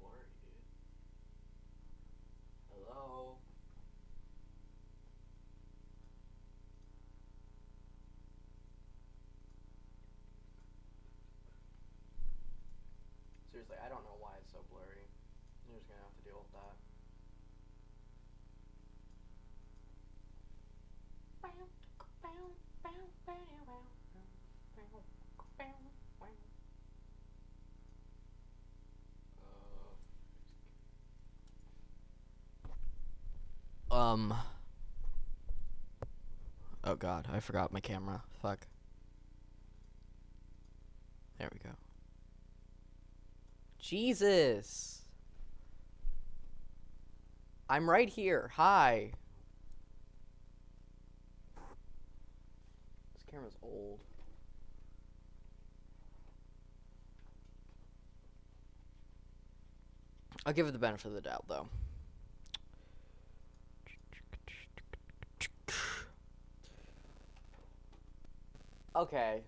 blurry, dude. Hello? Seriously, I don't know why it's so blurry. You're just gonna have to deal with that. Um. Oh god, I forgot my camera. Fuck. There we go. Jesus! I'm right here. Hi. This camera's old. I'll give it the benefit of the doubt, though. Okay.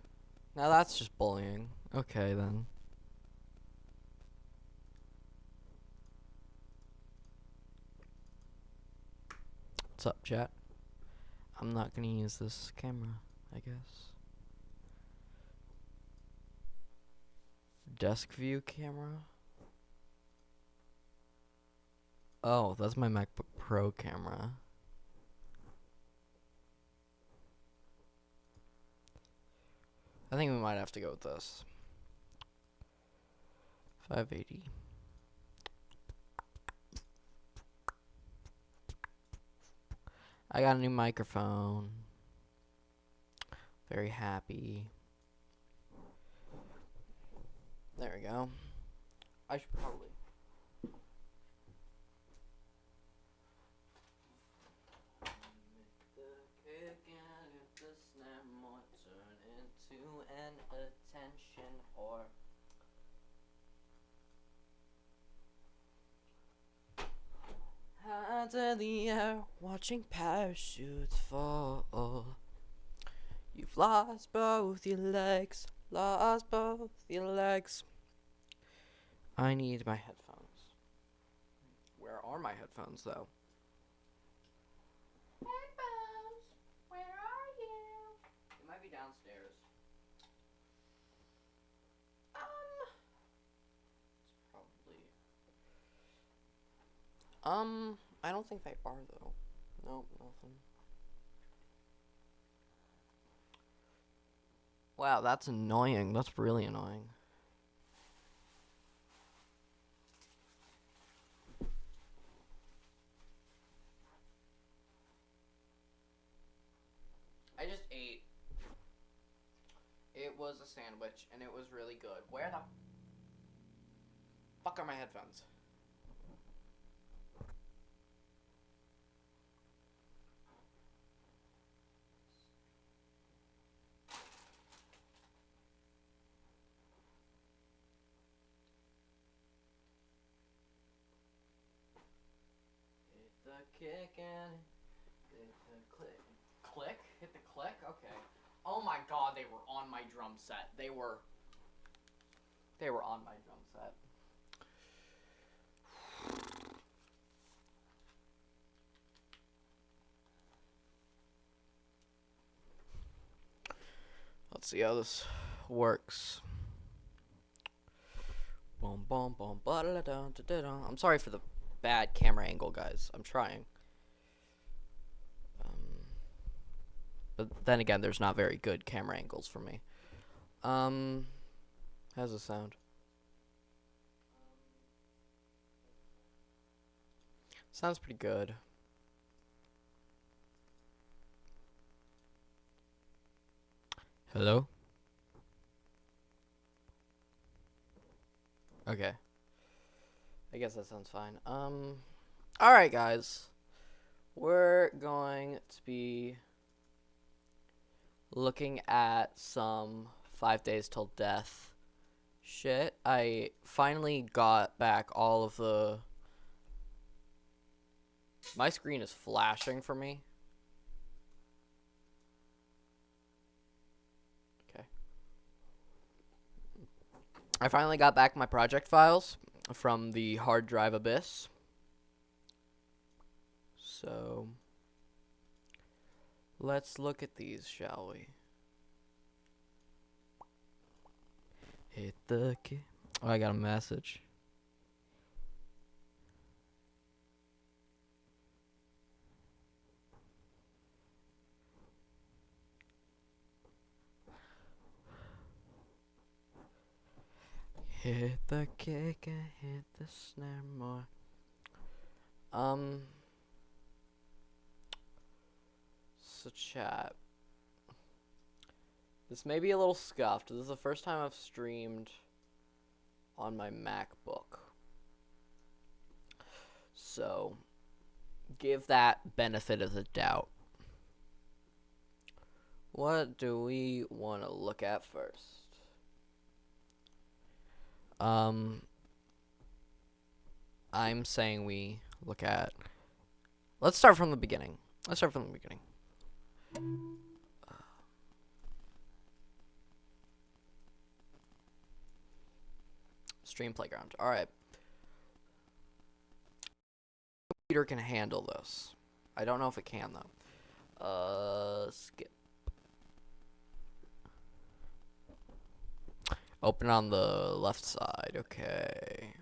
Now that's just bullying. Okay, then. What's up, chat? I'm not gonna use this camera, I guess. Desk view camera? Oh, that's my MacBook Pro camera. I think we might have to go with this. 580. I got a new microphone. Very happy. There we go. I should probably. The snap might turn into an attention whore. Hands in the air, watching parachutes fall. You've lost both your legs, lost both your legs. I need my headphones. Where are my headphones, though? Headphones, where are you? They might be downstairs. It's probably. I don't think they are, though. Nope, nothing. Wow, that's annoying. That's really annoying. I just ate. It was a sandwich, and it was really good. Where the fuck are my headphones? Hit the kick and hit the click. Click? Hit the click? Okay. Oh my god, they were on my drum set. They were on my drum set. Let's see how this works. Boom, boom, boom, I'm sorry for the bad camera angle, guys. I'm trying. But then again, there's not very good camera angles for me. How's it sound? Sounds pretty good. Hello? Okay. I guess that sounds fine. Alright, guys. We're going to be looking at some 5 Days Till Death shit. I finally got back all of the... My screen is flashing for me. Okay. I finally got back my project files. from the hard drive abyss. So let's look at these, shall we? Hit the key. Oh, I got a message. Hit the kick and hit the snare more. So chat. This may be a little scuffed. This is the first time I've streamed on my MacBook. So give that benefit of the doubt. What do we want to look at first? I'm saying we look at... Let's start from the beginning. Stream Playground. Alright. Computer can handle this. I don't know if it can, though. Skip. Open on the left side. Okay.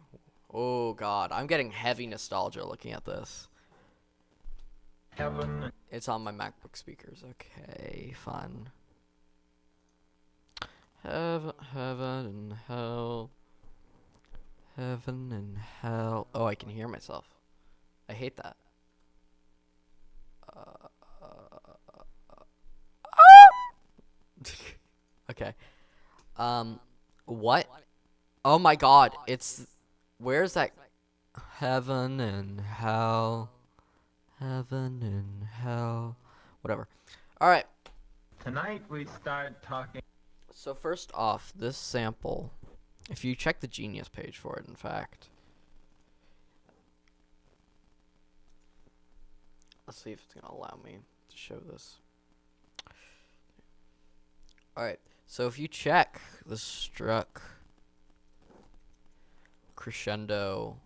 Oh, God. I'm getting heavy nostalgia looking at this. Heaven. It's on my MacBook speakers. Okay, fun. Heaven and hell. Heaven and hell. Oh, I can hear myself. I hate that. Okay. What? Oh my God! It's where's that? Heaven and hell. Heaven and hell. Whatever. All right. Tonight we start talking. So first off, this sample. If you check the Genius page for it, in fact. Let's see if it's gonna allow me to show this. Alright, so if you check the struck crescendo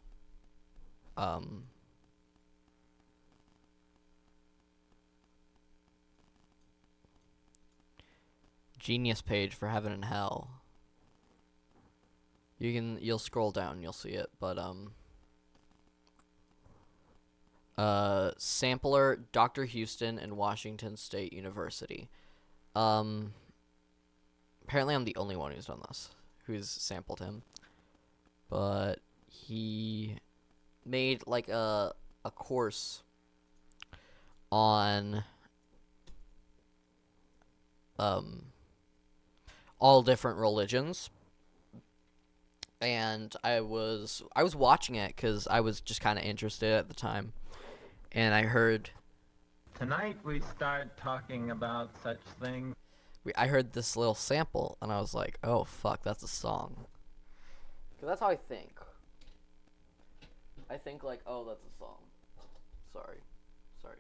Genius page for Heaven and Hell, you'll scroll down, you'll see it, but sampler Dr. Houston and Washington State University. Apparently I'm the only one who's done this, who's sampled him. But he made like a course on all different religions. And I was watching it cuz I was just kind of interested at the time. And I heard Tonight we start talking about such things. I heard this little sample, and I was like, oh, fuck, that's a song. Because that's how I think. I think, like, oh, that's a song. Sorry,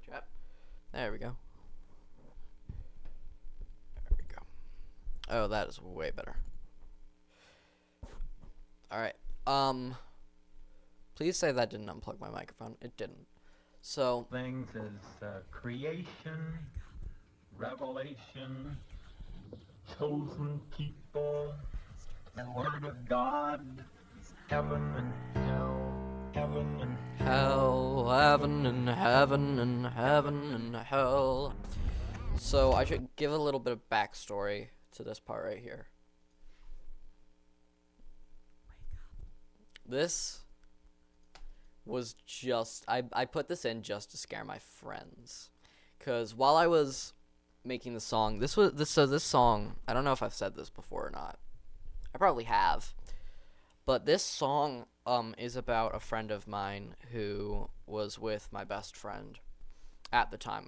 chat. There we go. Oh, that is way better. Alright, please say that didn't unplug my microphone. It didn't. So... Things is creation, revelation, chosen people, the word of God, heaven and hell, heaven and hell, heaven and heaven and heaven and hell. So I should give a little bit of backstory to this part right here. This was just I put this in just to scare my friends, because while I was making the song, this song, I don't know if I've said this before or not. I probably have, but this song is about a friend of mine who was with my best friend at the time,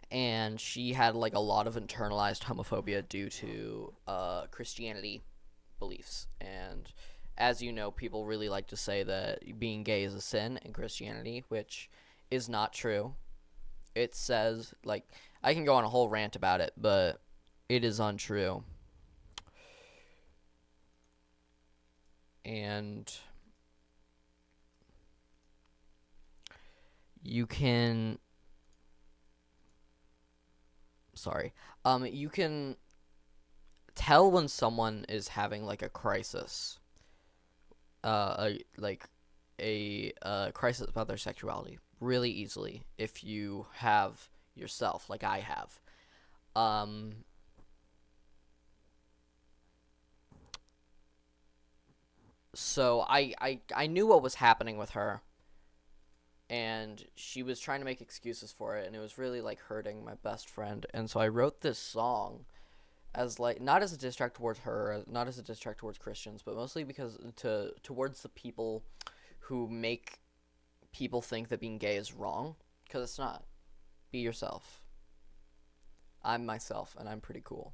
and she had like a lot of internalized homophobia due to Christianity beliefs. And as you know, people really like to say that being gay is a sin in Christianity, which is not true. It says, like, I can go on a whole rant about it, but it is untrue. and you can you can tell when someone is having like a crisis, a crisis about their sexuality really easily if you have yourself, like I have. So I knew what was happening with her, and she was trying to make excuses for it, and it was really like hurting my best friend. And so I wrote this song as like not as a diss track towards her, not as a diss track towards Christians, but mostly because towards the people who make people think that being gay is wrong, because it's not. Be yourself. I'm myself, and I'm pretty cool.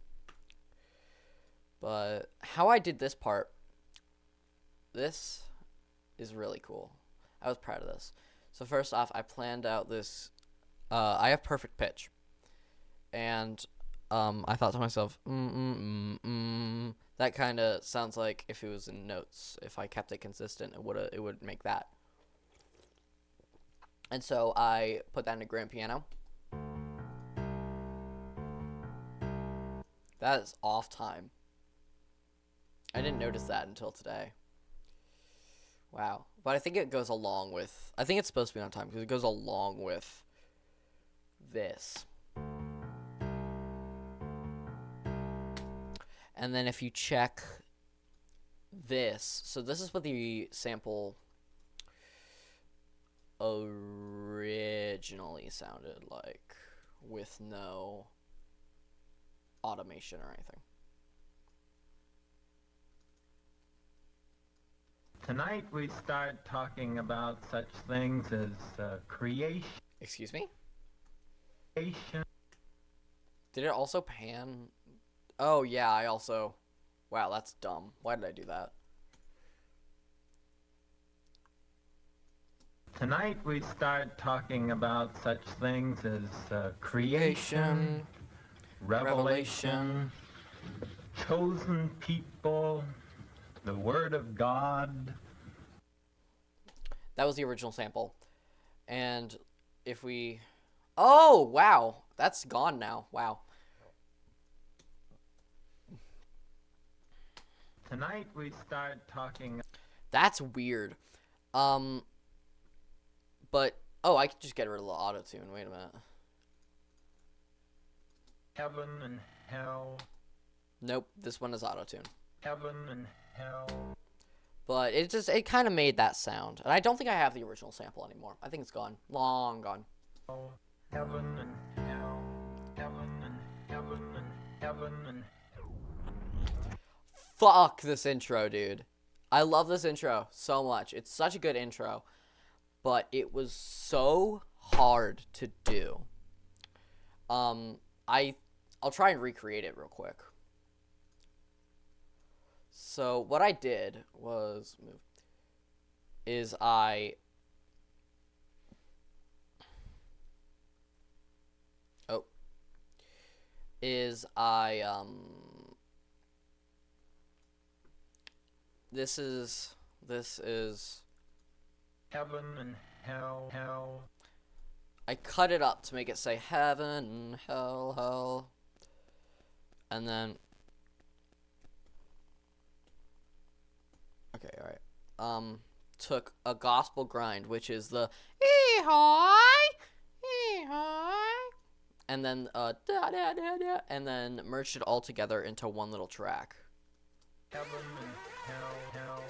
But how I did this part, this is really cool. I was proud of this. So first off, I planned out this. I have perfect pitch, and I thought to myself, that kind of sounds like if it was in notes. If I kept it consistent, it would make that. And so I put that in a grand piano. That is off time. I didn't notice that until today. Wow. But I think it goes along with... I think it's supposed to be on time because it goes along with this. And then if you check this... So this is what the sample originally sounded like with no automation or anything. Tonight we start talking about such things as creation. Excuse me? Did it also pan? Oh, yeah, I also... Wow, that's dumb. Why did I do that? Tonight we start talking about such things as creation, revelation, chosen people, the Word of God. That was the original sample. And if we... Oh, wow. That's gone now. Wow. Tonight we start talking... That's weird. But... Oh, I could just get rid of the auto-tune. Wait a minute. Heaven and hell. Nope, this one is auto-tune. Heaven and hell. But it kind of made that sound. And I don't think I have the original sample anymore. I think it's gone. Long gone. Heaven and hell. Heaven and heaven and heaven and Fuck this intro, dude. I love this intro so much. It's such a good intro. But it was so hard to do. I'll try and recreate it real quick. So what I did was I this is heaven and hell. I cut it up to make it say heaven, hell, and then okay, all right. Took a gospel grind, which is the ee-hi, and then da da da da, and then merged it all together into one little track. Heaven and hell.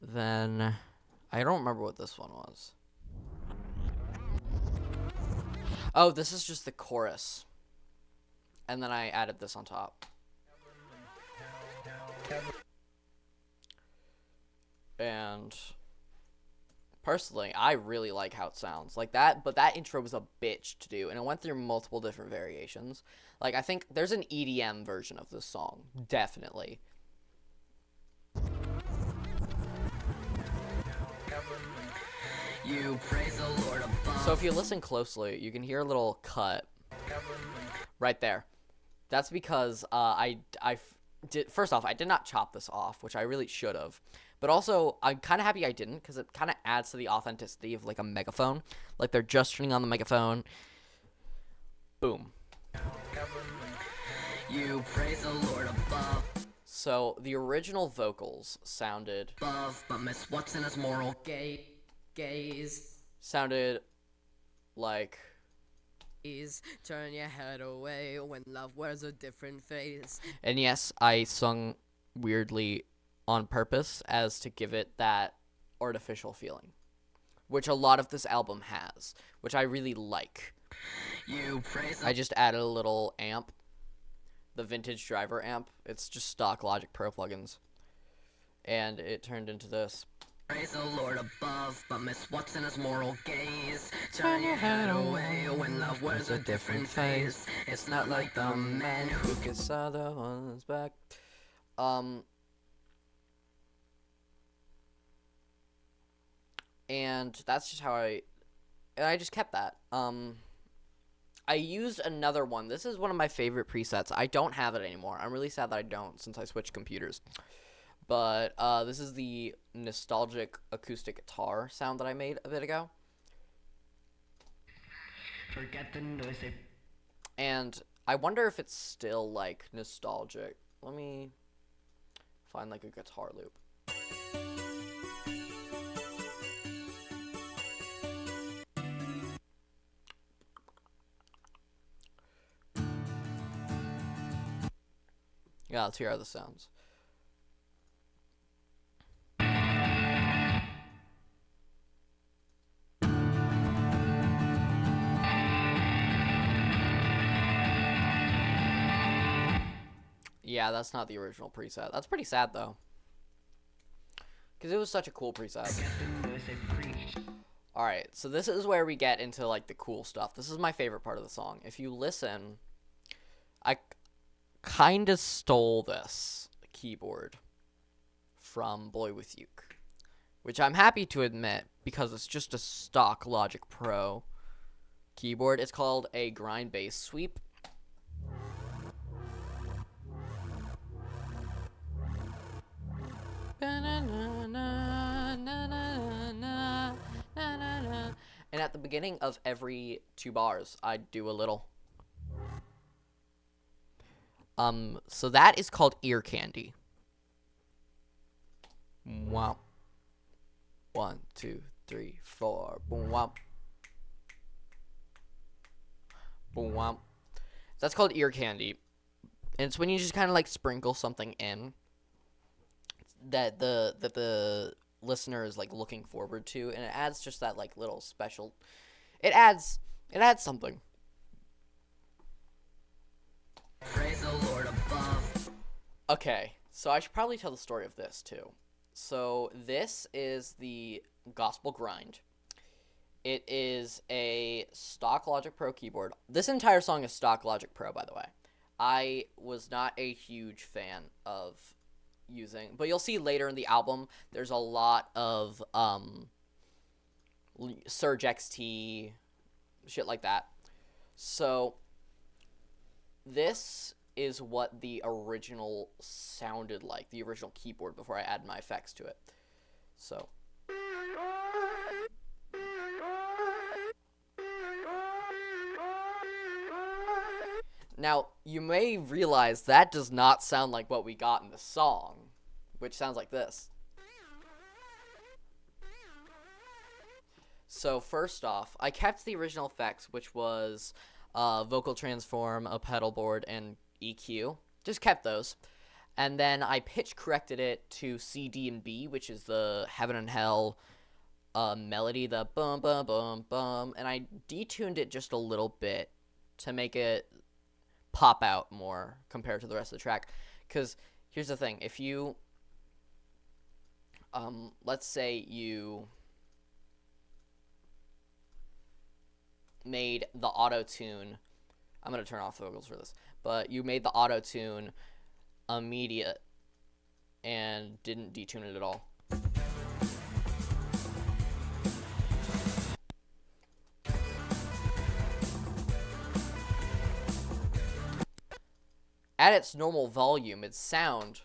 Then I don't remember what this one was. Oh, this is just the chorus, and then I added this on top. And personally, I really like how it sounds like that, but that intro was a bitch to do, and it went through multiple different variations. Like, I think there's an EDM version of this song, definitely. You praise the Lord above. So if you listen closely, you can hear a little cut right there. That's because first off, I did not chop this off, which I really should have. But also, I'm kind of happy I didn't, because it kind of adds to the authenticity of like a megaphone. Like they're just turning on the megaphone. Boom. You praise the Lord above, So the original vocals sounded but Miss Watson is moral gaze. like, Turn your head away when love wears a different face. and yes, I sung weirdly on purpose as to give it that artificial feeling, which a lot of this album has, which I really like. You praise the I just added a little amp, the vintage driver amp. It's just stock Logic Pro plugins, and it turned into this. Praise the Lord above, but Miss Watson is moral gaze. Turn your head away when love wears a different face. It's not like the man who Gets other one's back. And that's just how I just kept that. I used another one. This is one of my favorite presets. I don't have it anymore. I'm really sad that I don't, since I switched computers. But this is the nostalgic acoustic guitar sound that I made a bit ago. forget the noise. And I wonder if it's still like nostalgic. Let me find like a guitar loop. Yeah, let's hear how this sounds. Yeah, that's not the original preset. That's pretty sad, though. Because it was such a cool preset. Alright, so this is where we get into, like, the cool stuff. This is my favorite part of the song. If you listen, I kind of stole this keyboard from Boy With Uke, which I'm happy to admit, because it's just a stock Logic Pro keyboard. It's called a grind bass sweep. And at the beginning of every 2 bars, I do a little. So that is called ear candy. Wow. 1, 2, 3, 4. Boom, womp. Boom, womp. That's called ear candy. And it's when you just kind of like sprinkle something in that the listener is like looking forward to, and it adds just that like little special. It adds something. Praise the Lord above. Okay, so I should probably tell the story of this too. So this is the Gospel Grind. It is a stock Logic Pro keyboard. This entire song is stock Logic Pro, by the way. I was not a huge fan of using, but you'll see later in the album there's a lot of Surge XT shit like that. So this is what the original sounded like, the original keyboard, before I add my effects to it. So now, you may realize that does not sound like what we got in the song, which sounds like this. So first off, I kept the original effects, which was vocal transform, a pedal board, and EQ. Just kept those. And then I pitch corrected it to C, D, and B, which is the Heaven and Hell melody, the bum, bum, bum, bum. And I detuned it just a little bit to make it pop out more compared to the rest of the track. Because here's the thing, if you let's say you made the auto-tune, I'm gonna turn off the vocals for this, but you made the auto-tune immediate and didn't detune it at all, at its normal volume, its sound,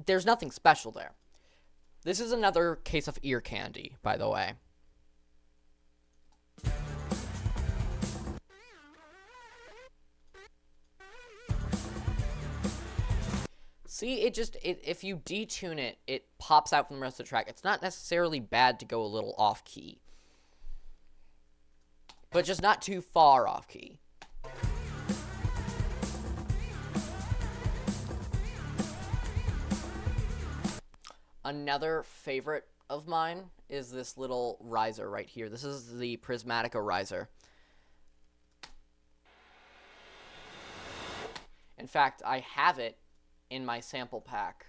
there's nothing special there. This is another case of ear candy, by the way. See, if you detune it, it pops out from the rest of the track. It's not necessarily bad to go a little off key, but just not too far off key. Another favorite of mine is this little riser right here. This is the Prismatica riser. In fact, I have it in my sample pack.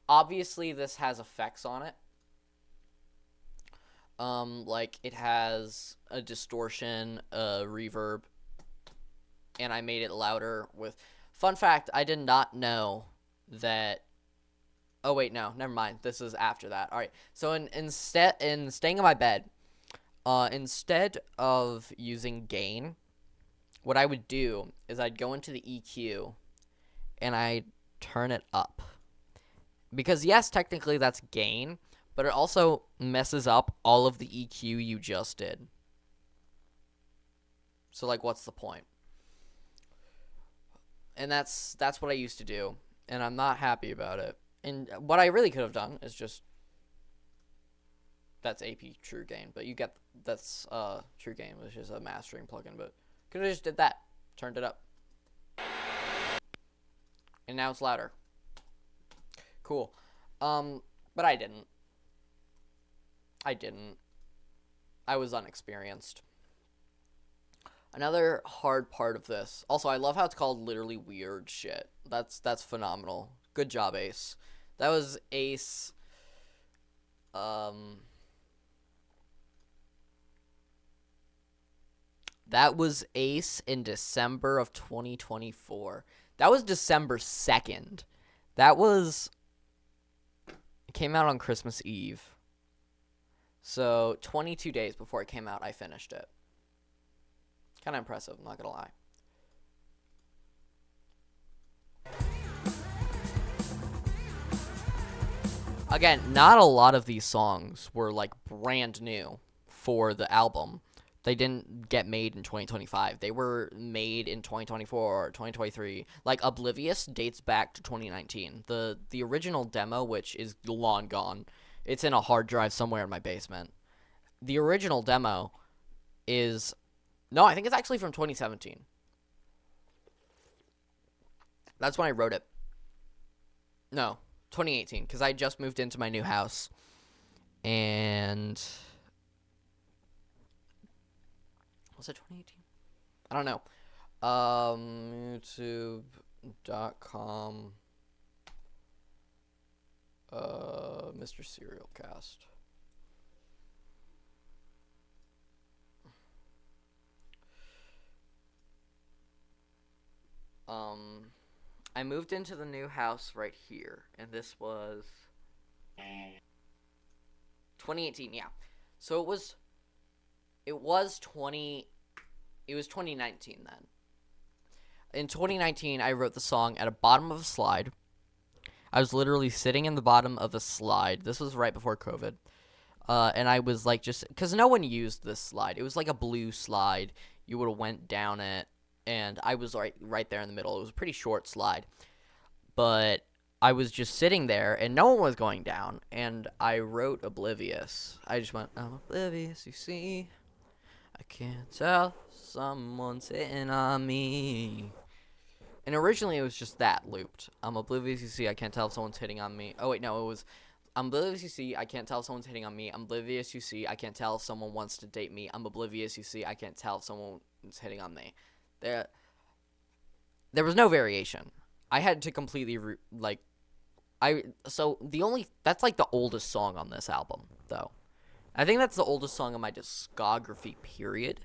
Obviously, this has effects on it. Like, it has a distortion, a reverb, and I made it louder with... Fun fact, I did not know that... Oh, wait, no, never mind. This is after that. All right, so in staying in my bed, instead of using gain, what I would do is I'd go into the EQ, and I'd turn it up. Because, yes, technically that's gain, but it also messes up all of the EQ you just did. So, like, what's the point? And that's what I used to do, and I'm not happy about it. And what I really could have done is just... That's AP True Gain, but you get... That's True Gain, which is a mastering plugin, but could have just did that. Turned it up. And now it's louder. Cool. But I didn't. I was unexperienced. Another hard part of this. Also, I love how it's called literally weird shit. That's phenomenal. Good job, Ace. That was Ace. That was Ace in December of 2024. That was December 2nd. That was... It came out on Christmas Eve. So, 22 days before it came out, I finished it. Kind of impressive, I'm not gonna lie. Again, not a lot of these songs were, like, brand new for the album. They didn't get made in 2025. They were made in 2024 or 2023. Like, Oblivious dates back to 2019. The original demo, which is long gone, it's in a hard drive somewhere in my basement. The original demo is... No, I think it's actually from 2017. That's when I wrote it. No, 2018, because I just moved into my new house. And... Was it 2018? I don't know. YouTube.com. Mr. Serial Cast. I moved into the new house right here, and this was 2018, yeah. So it was 2019 then. In 2019, I wrote the song at the bottom of a slide. I was literally sitting in the bottom of a slide. This was right before COVID. And I was like, just because no one used this slide. It was like a blue slide. You would have went down it, and I was right there in the middle. It was a pretty short slide. But I was just sitting there, and no one was going down, and I wrote Oblivious. I just went, I'm oblivious, you see. I can't tell someone's hitting on me. And originally it was just that looped. I'm oblivious, you see, I can't tell if someone's hitting on me. Oh, wait, no, it was, I'm oblivious, you see, I can't tell if someone's hitting on me. I'm oblivious, you see, I can't tell if someone wants to date me. I'm oblivious, you see, I can't tell if someone's hitting on me. There was no variation. I had to completely, that's like the oldest song on this album, though. I think that's the oldest song on my discography, period.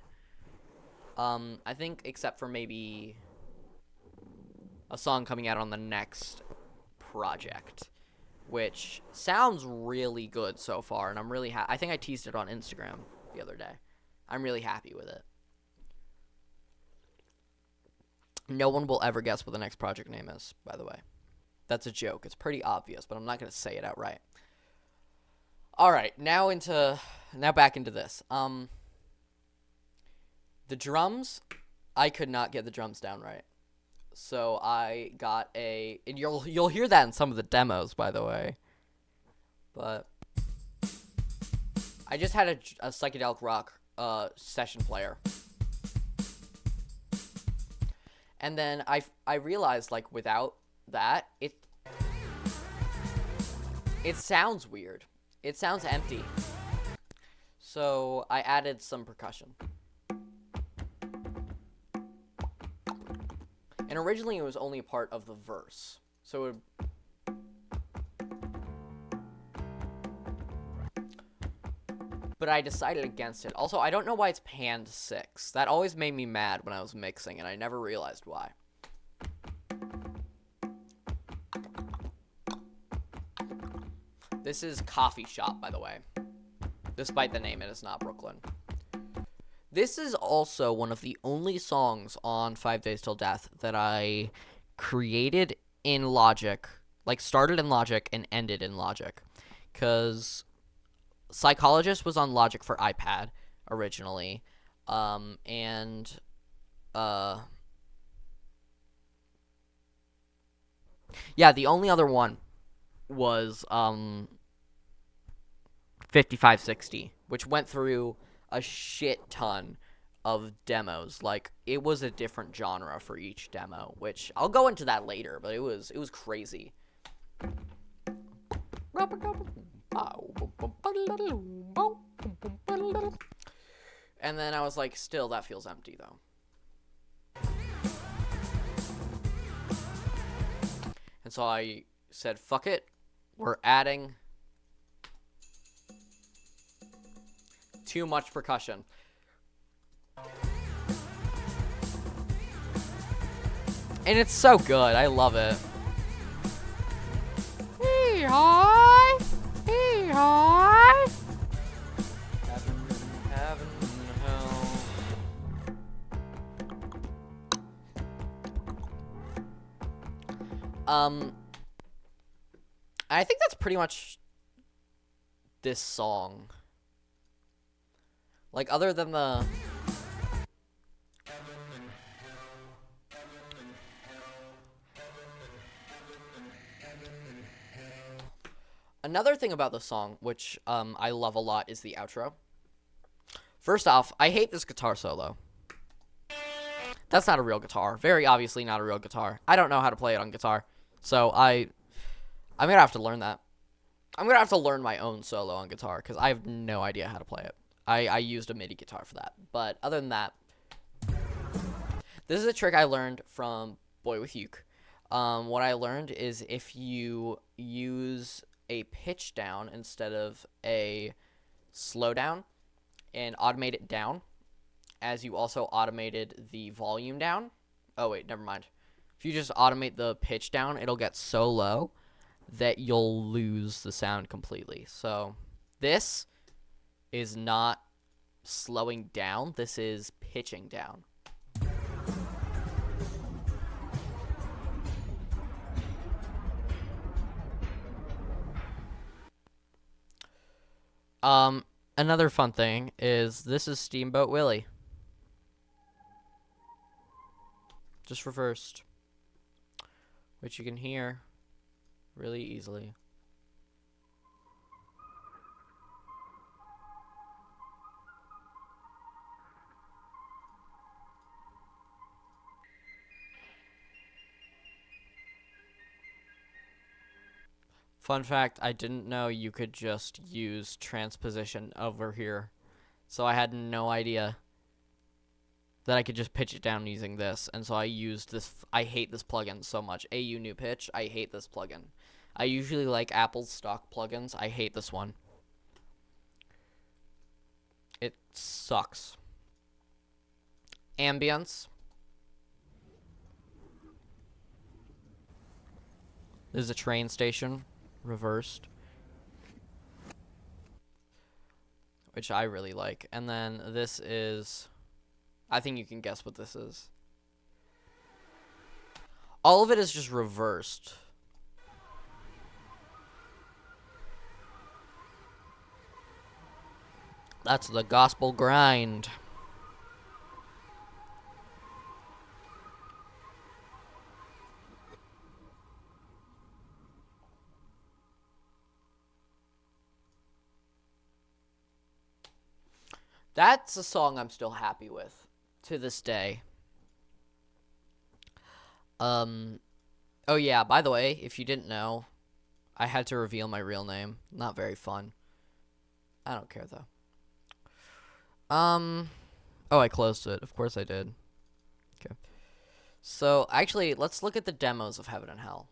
I think except for maybe a song coming out on the next project. which sounds really good so far, and I'm really I think I teased it on Instagram the other day. I'm really happy with it. No one will ever guess what the next project name is, by the way. That's a joke. It's pretty obvious, but I'm not going to say it outright. All right, now back into this. The drums, I could not get the drums down right. So I got and you'll hear that in some of the demos, by the way. But I just had a psychedelic rock session player. And then I realized, like, without that, it sounds weird. It sounds empty. So I added some percussion. And originally it was only a part of the verse. So but I decided against it. Also, I don't know why it's panned 6. That always made me mad when I was mixing, and I never realized why. This is Coffee Shop, by the way. Despite the name, it is not Brooklyn. This is also one of the only songs on 5 Days Till Death that I created in Logic, like started in Logic and ended in Logic. Because Psychologist was on Logic for iPad originally. Yeah, the only other one was 5560, which went through a shit ton of demos. Like, it was a different genre for each demo, which I'll go into that later, but it was crazy. And then I was like, still, that feels empty, though. And so I said, fuck it, we're adding too much percussion. And it's so good. I love it. Hee-haw! Hee-haw! Heaven, hell. I think that's pretty much this song. Like, other than the... Another thing about the song, which I love a lot, is the outro. First off, I hate this guitar solo. That's not a real guitar. Very obviously not a real guitar. I don't know how to play it on guitar. So I'm going to have to learn that. I'm going to have to learn my own solo on guitar, because I have no idea how to play it. I used a MIDI guitar for that. But other than that, this is a trick I learned from Boy with Uke. What I learned is if you use a pitch down instead of a slow down and automate it down, as you also automated the volume down. Oh, wait, never mind. If you just automate the pitch down, it'll get so low that you'll lose the sound completely. So this is not slowing down. This is pitching down. Another fun thing is this is Steamboat Willie. Just reversed. Which you can hear really easily. Fun fact, I didn't know you could just use transposition over here. So I had no idea that I could just pitch it down using this. And so I used this. I hate this plugin so much. AU New Pitch, I hate this plugin. I usually like Apple's stock plugins. I hate this one. It sucks. Ambience. This is a train station reversed, which I really like. And then this is, I think you can guess what this is. All of it is just reversed. That's the gospel grind. That's a song I'm still happy with to this day. Oh yeah, by the way, if you didn't know, I had to reveal my real name. Not very fun. I don't care though. Oh, I closed it. Of course I did. Okay. So, actually, let's look at the demos of Heaven and Hell.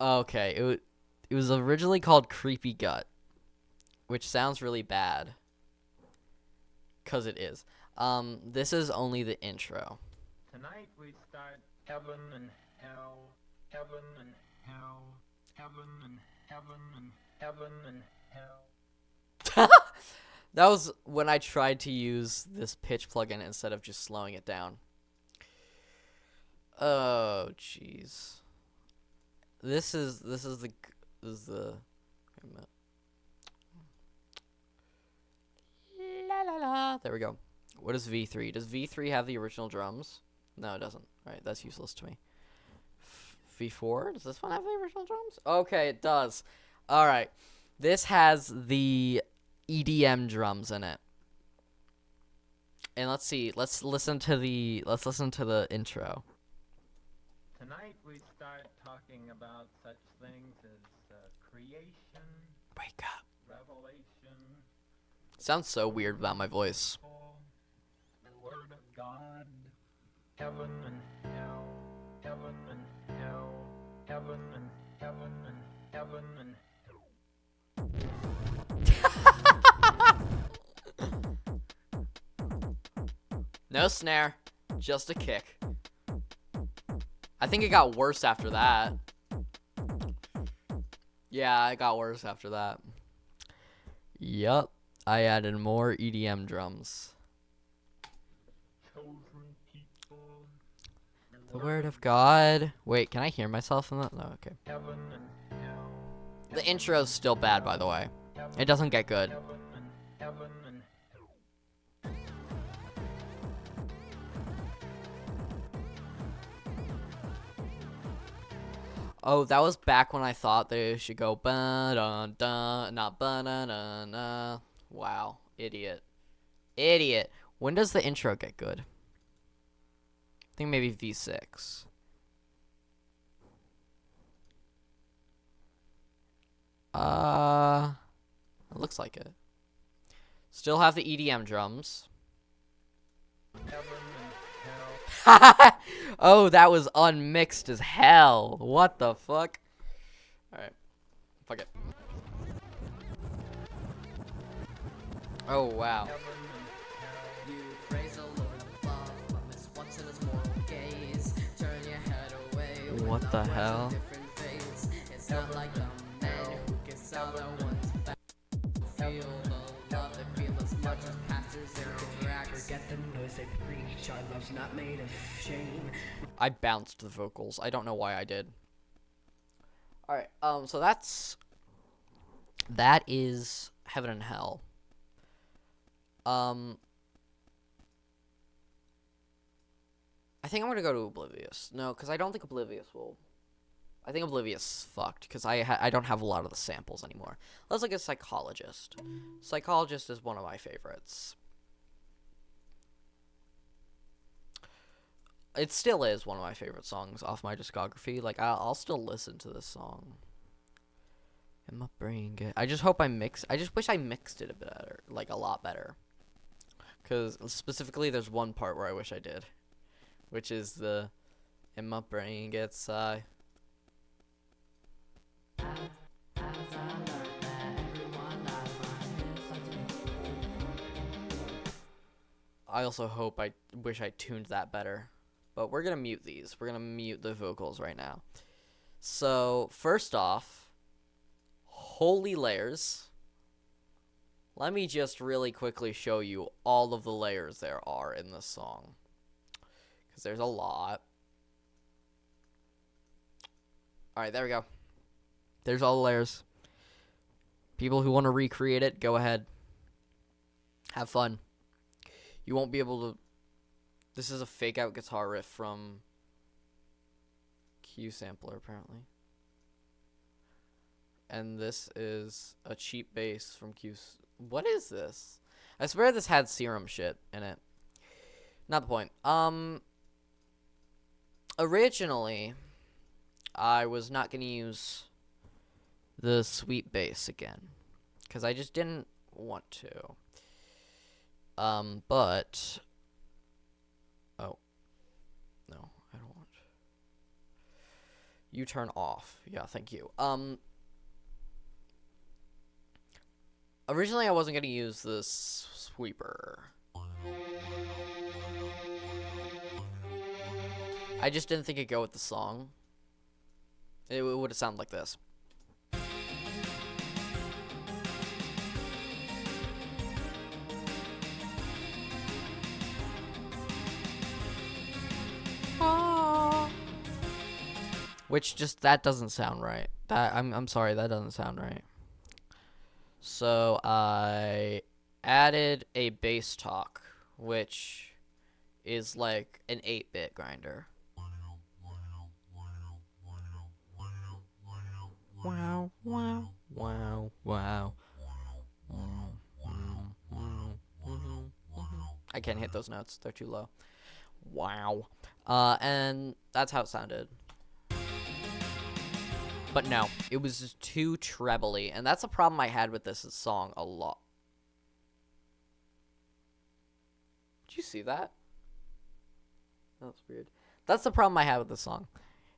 Okay, it was originally called Creepy Gut, which sounds really bad. 'Cause it is. This is only the intro. Tonight we start heaven and hell, heaven and hell, heaven and heaven and heaven and hell. That was when I tried to use this pitch plugin instead of just slowing it down. Oh, jeez. This is the wait a minute. La la la. There we go. What is V3? Does V3 have the original drums? No, it doesn't. All right, that's useless to me. V4? Does this one have the original drums? Okay, it does. All right. This has the EDM drums in it. And let's see. Let's listen to the intro. Tonight we start talking about such things as creation, Wake up. revelation, Sounds so weird without my voice. the Word of God, heaven and hell, heaven and hell, heaven and heaven and heaven and No snare, just a kick. I think it got worse after that. Yeah, it got worse after that. Yup, I added more EDM drums. chosen people, The Word of God. Wait, can I hear myself in that? No, okay. heaven and hell, The intro's still bad, by the way. It doesn't get good. heaven and heaven and Oh, that was back when I thought they should go ba-dun-dun, not ba-dun-dun-dun. Wow, idiot. Idiot. When does the intro get good? I think maybe V6. It looks like it. Still have the EDM drums. heaven and hell. Oh, that was unmixed as hell. What the fuck? Alright. Fuck it. Oh, wow. Heaven and hell. You praise the Lord above, but miss what's in his moral gaze. Turn your head away. when What the love wears a hell? different face. It's not like the men who kiss other ones back. Feel the love they feel as much as pastors interact. Forget the noise they preach. Our love's not made of shame. I bounced the vocals. I don't know why I did. Alright, so that is Heaven and Hell. I think I'm gonna go to Oblivious. No, because I don't think Oblivious will. I think Oblivious fucked because I don't have a lot of the samples anymore. Let's look at Psychologist. Psychologist is one of my favorites. It still is one of my favorite songs off my discography. Like I'll still listen to this song. And my brain get. I just hope I just wish I mixed it a bit better, like a lot better. Because specifically, there's one part where I wish I did, which is the "and my brain gets high." I also hope I wish I tuned that better. But we're gonna mute these. We're gonna mute the vocals right now. So, first off, holy layers. Let me just really quickly show you all of the layers there are in this song. Because there's a lot. Alright, there we go. There's all the layers. People who want to recreate it, go ahead. Have fun. You won't be able to... This is a fake out guitar riff from Q Sampler, apparently. And this is a cheap bass from Q... What is this? I swear this had Serum shit in it. Not the point. Originally, I was not going to use the sweet bass again. Because I just didn't want to. But... Oh. No, I don't want... You turn off. Yeah, thank you. Originally, I wasn't going to use this sweeper. I just didn't think it'd go with the song. It would have sounded like this. Which just, that doesn't sound right. I'm sorry, that doesn't sound right. So I added a bass talk, which is like an 8-bit grinder. Wow, wow, wow, wow. I can't hit those notes, they're too low. Wow. And that's how it sounded. But no, it was just too trebly, and that's a problem I had with this song a lot. Did you see that? That's weird. That's the problem I had with this song.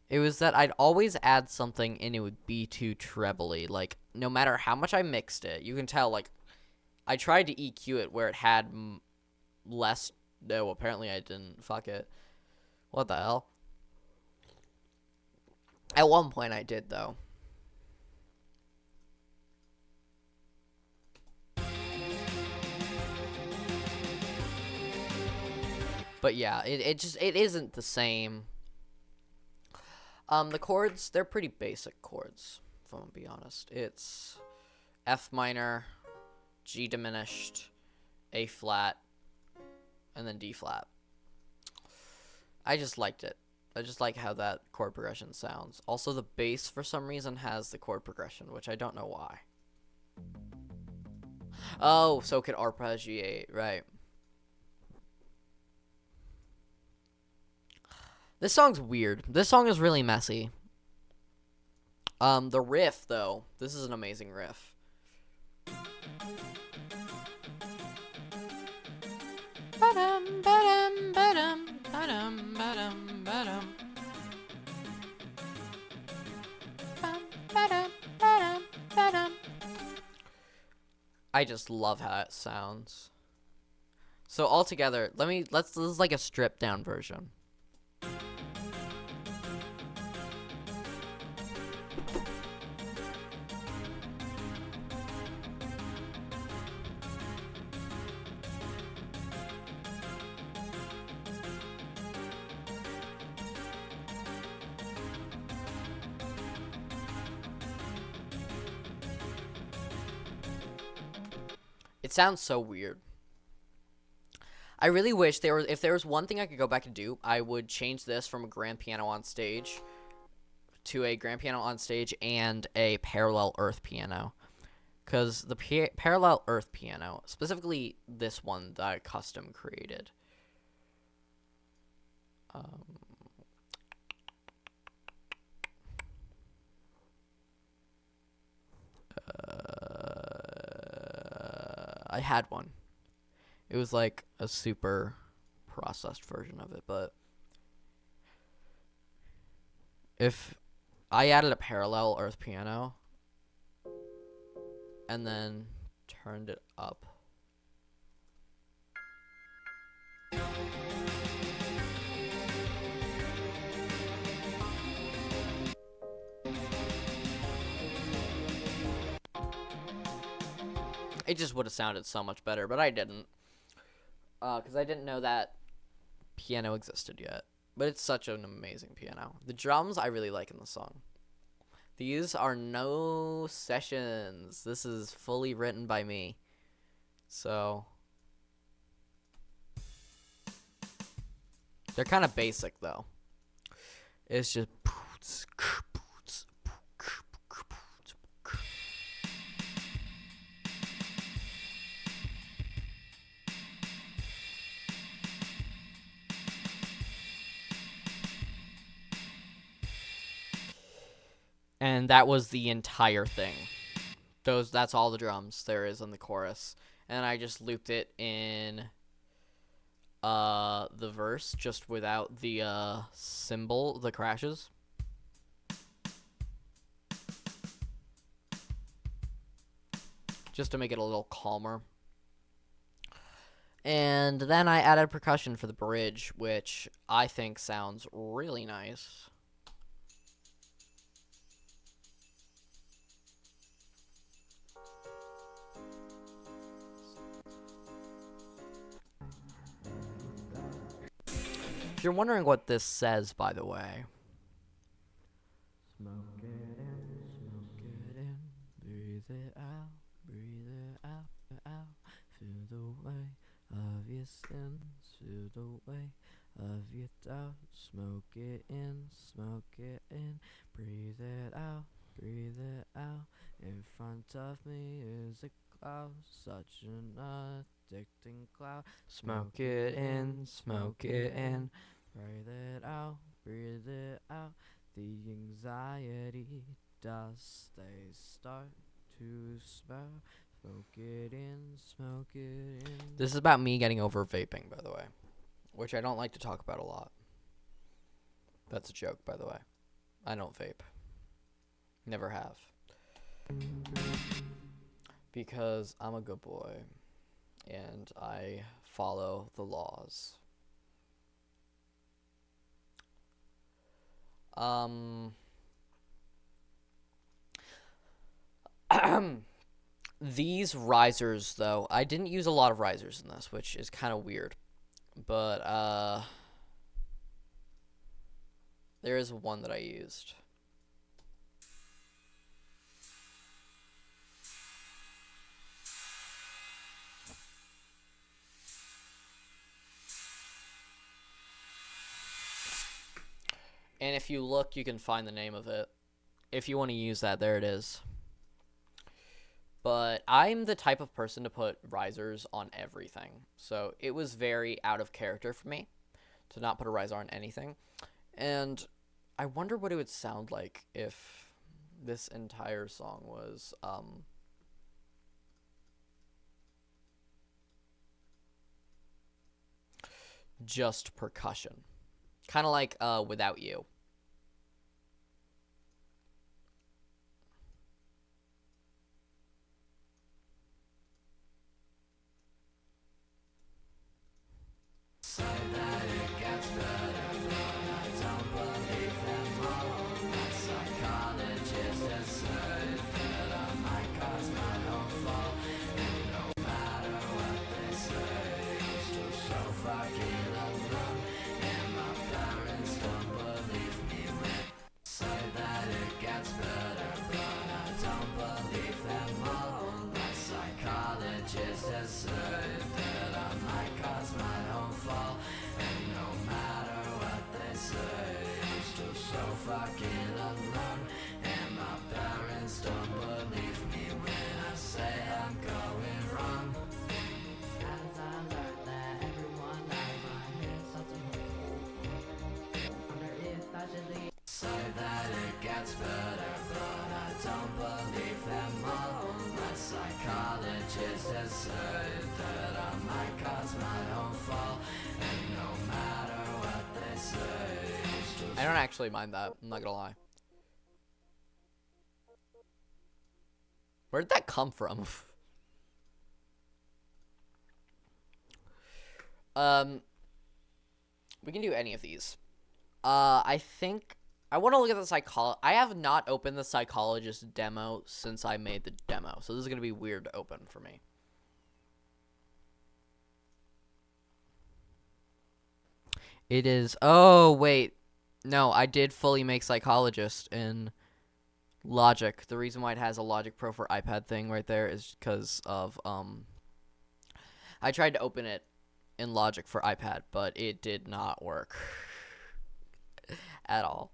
It was that I'd always add something and it would be too trebly. Like, no matter how much I mixed it, you can tell, like, I tried to EQ it where it had less... No, apparently I didn't. Fuck it. What the hell? At one point I did, though. But yeah, it isn't the same. The chords, they're pretty basic chords, if I'm gonna be honest. It's F minor, G diminished, A flat, and then D flat. I just liked it. I just like how that chord progression sounds. Also, the bass, for some reason, has the chord progression, which I don't know why. Oh, so it could arpeggiate, right. This song's weird. This song is really messy. The riff, though. This is an amazing riff. Ba-dum, ba-dum, ba-dum, ba-dum, ba-dum, ba-dum. Ba-dum, ba-dum, ba-dum. I just love how it sounds. So altogether, this is like a stripped down version. It sounds so weird. I really wish if there was one thing I could go back and do, I would change this from a grand piano on stage to a grand piano on stage and a parallel earth piano. Because the parallel earth piano, specifically this one that I custom created, I had one. It was like a super processed version of it, but if I added a parallel earth piano and then turned it up, it just would have sounded so much better, but I didn't. Because I didn't know that piano existed yet. But it's such an amazing piano. The drums I really like in the song. These are no sessions. This is fully written by me. So they're kind of basic though. It's just and that was the entire thing. That's all the drums there is in the chorus. And I just looped it in the verse just without the cymbal, the crashes. Just to make it a little calmer. And then I added percussion for the bridge, which I think sounds really nice. If you're wondering what this says, by the way. Smoke it in, breathe it out, feel the weight of your sins, feel the weight of your doubt. Smoke it in, breathe it out, in front of me is a cloud, such an addicting cloud. Smoke it in, breathe it out, the anxiety dust, they start to smell. Smoke it in. This is about me getting over vaping, by the way, which I don't like to talk about a lot. That's a joke, by the way. I don't vape. Never have. Because I'm a good boy, and I follow the laws. These risers, though, I didn't use a lot of risers in this, which is kind of weird. But, there is one that I used. And if you look, you can find the name of it. If you want to use that, there it is. But I'm the type of person to put risers on everything. So it was very out of character for me to not put a riser on anything. And I wonder what it would sound like if this entire song was just percussion. Kind of like Without You. I don't actually mind that, I'm not gonna lie. Where did that come from? We can do any of these. I think I want to look at the psychology. I have not opened the psychologist demo since I made the demo, so this is gonna be weird to open for me. It is. Oh, wait. No, I did fully make Psychologist in Logic. The reason why it has a Logic Pro for iPad thing right there is because of, I tried to open it in Logic for iPad, but it did not work at all.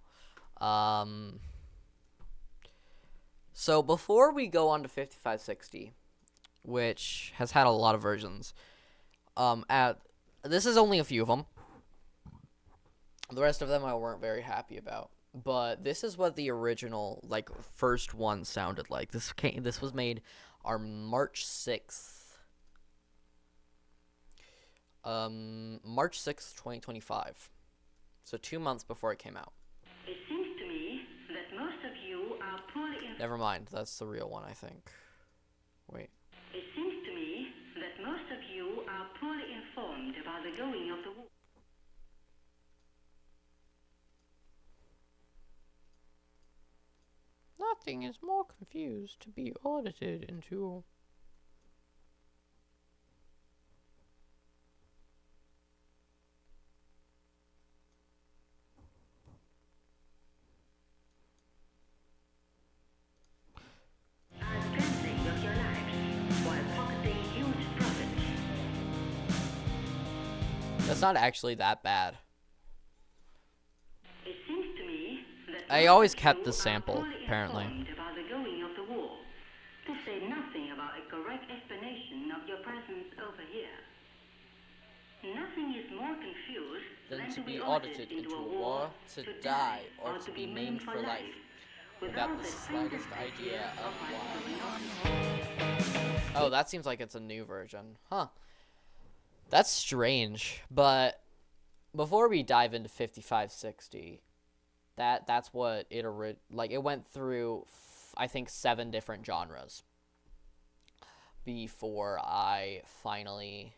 So before we go on to 5560, which has had a lot of versions, this is only a few of them. The rest of them I weren't very happy about. But this is what the original, like, first one sounded like. This was made on March 6th. March 6th, 2025. So 2 months before it came out. It seems to me that most of you are poorly informed. Never mind, that's the real one, I think. Wait. It seems to me that most of you are poorly informed about the going of the war. Nothing is more confused to be audited into. Are strengthening of your lives while pocketing huge profits. That's not actually that bad. It seems to me that I most always of kept you the are sample, poorly apparently. informed about the going of the war. To say nothing about a correct explanation of your presence over here. Nothing is more confused than to be audited into a war, to die, or to be maimed for life, without the slightest idea of what's going on. Oh, that seems like it's a new version. Huh. That's strange. But before we dive into 5560, that's what it it went through I think 7 different genres before I finally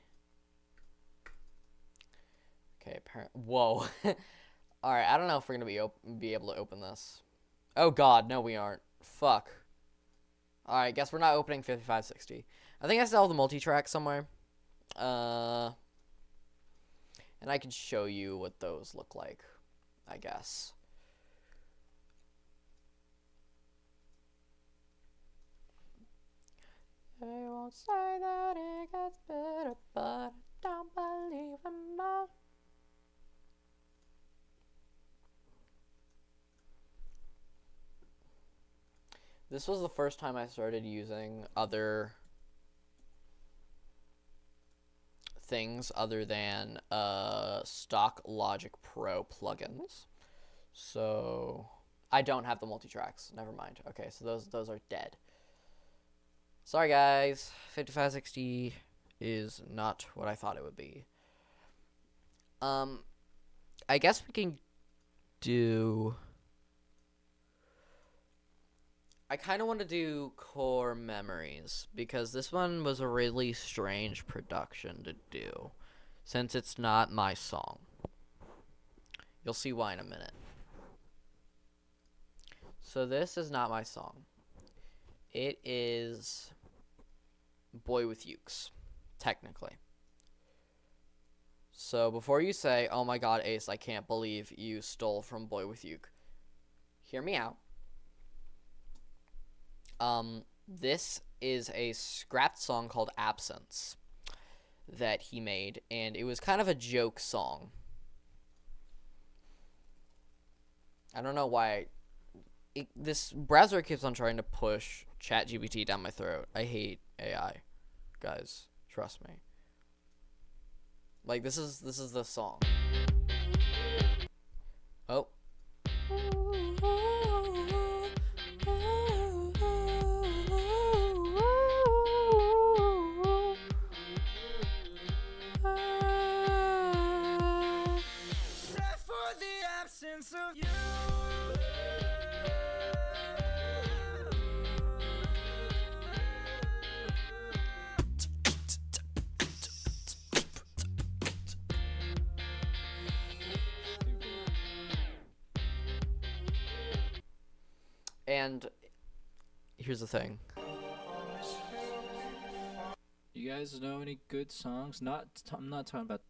whoa. All right, I don't know if we're going to be able to open this. Oh god, no we aren't. Fuck. All right, guess we're not opening 5560. I think I still have the multi-track somewhere. And I can show you what those look like, I guess. They won't say that it gets better, but I don't believe them all. This was the first time I started using other things other than stock Logic Pro plugins. So I don't have the multi-tracks. Never mind. Okay, so those are dead. Sorry guys. 5560 is not what I thought it would be. I guess we can do. I kind of want to do Core Memories because this one was a really strange production to do since it's not my song. You'll see why in a minute. So this is not my song. It is Boy with Ukes, technically. So before you say, oh my god, Ace, I can't believe you stole from Boy with Uke, hear me out. This is a scrapped song called Absence that he made, and it was kind of a joke song. I don't know why this browser keeps on trying to push ChatGPT down my throat. I hate AI, guys. Trust me. Like this is the song. Oh. Of you. And here's the thing. You guys know any good songs? I'm not talking about.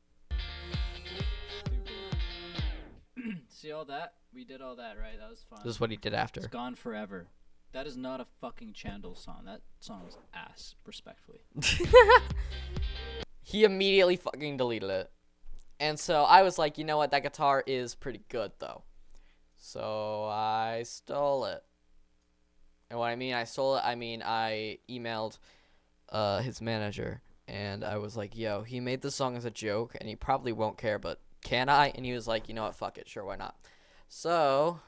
see all that? We did all that, right? That was fun. This is what he did after. It's gone forever. That is not a fucking Chandel song. That song is ass, respectfully. He immediately fucking deleted it. And so I was like, you know what? That guitar is pretty good, though. So I stole it. And what I mean I stole it, I mean I emailed his manager. And I was like, yo, he made this song as a joke, and he probably won't care, but can I? And he was like, you know what? Fuck it. Sure, why not? So...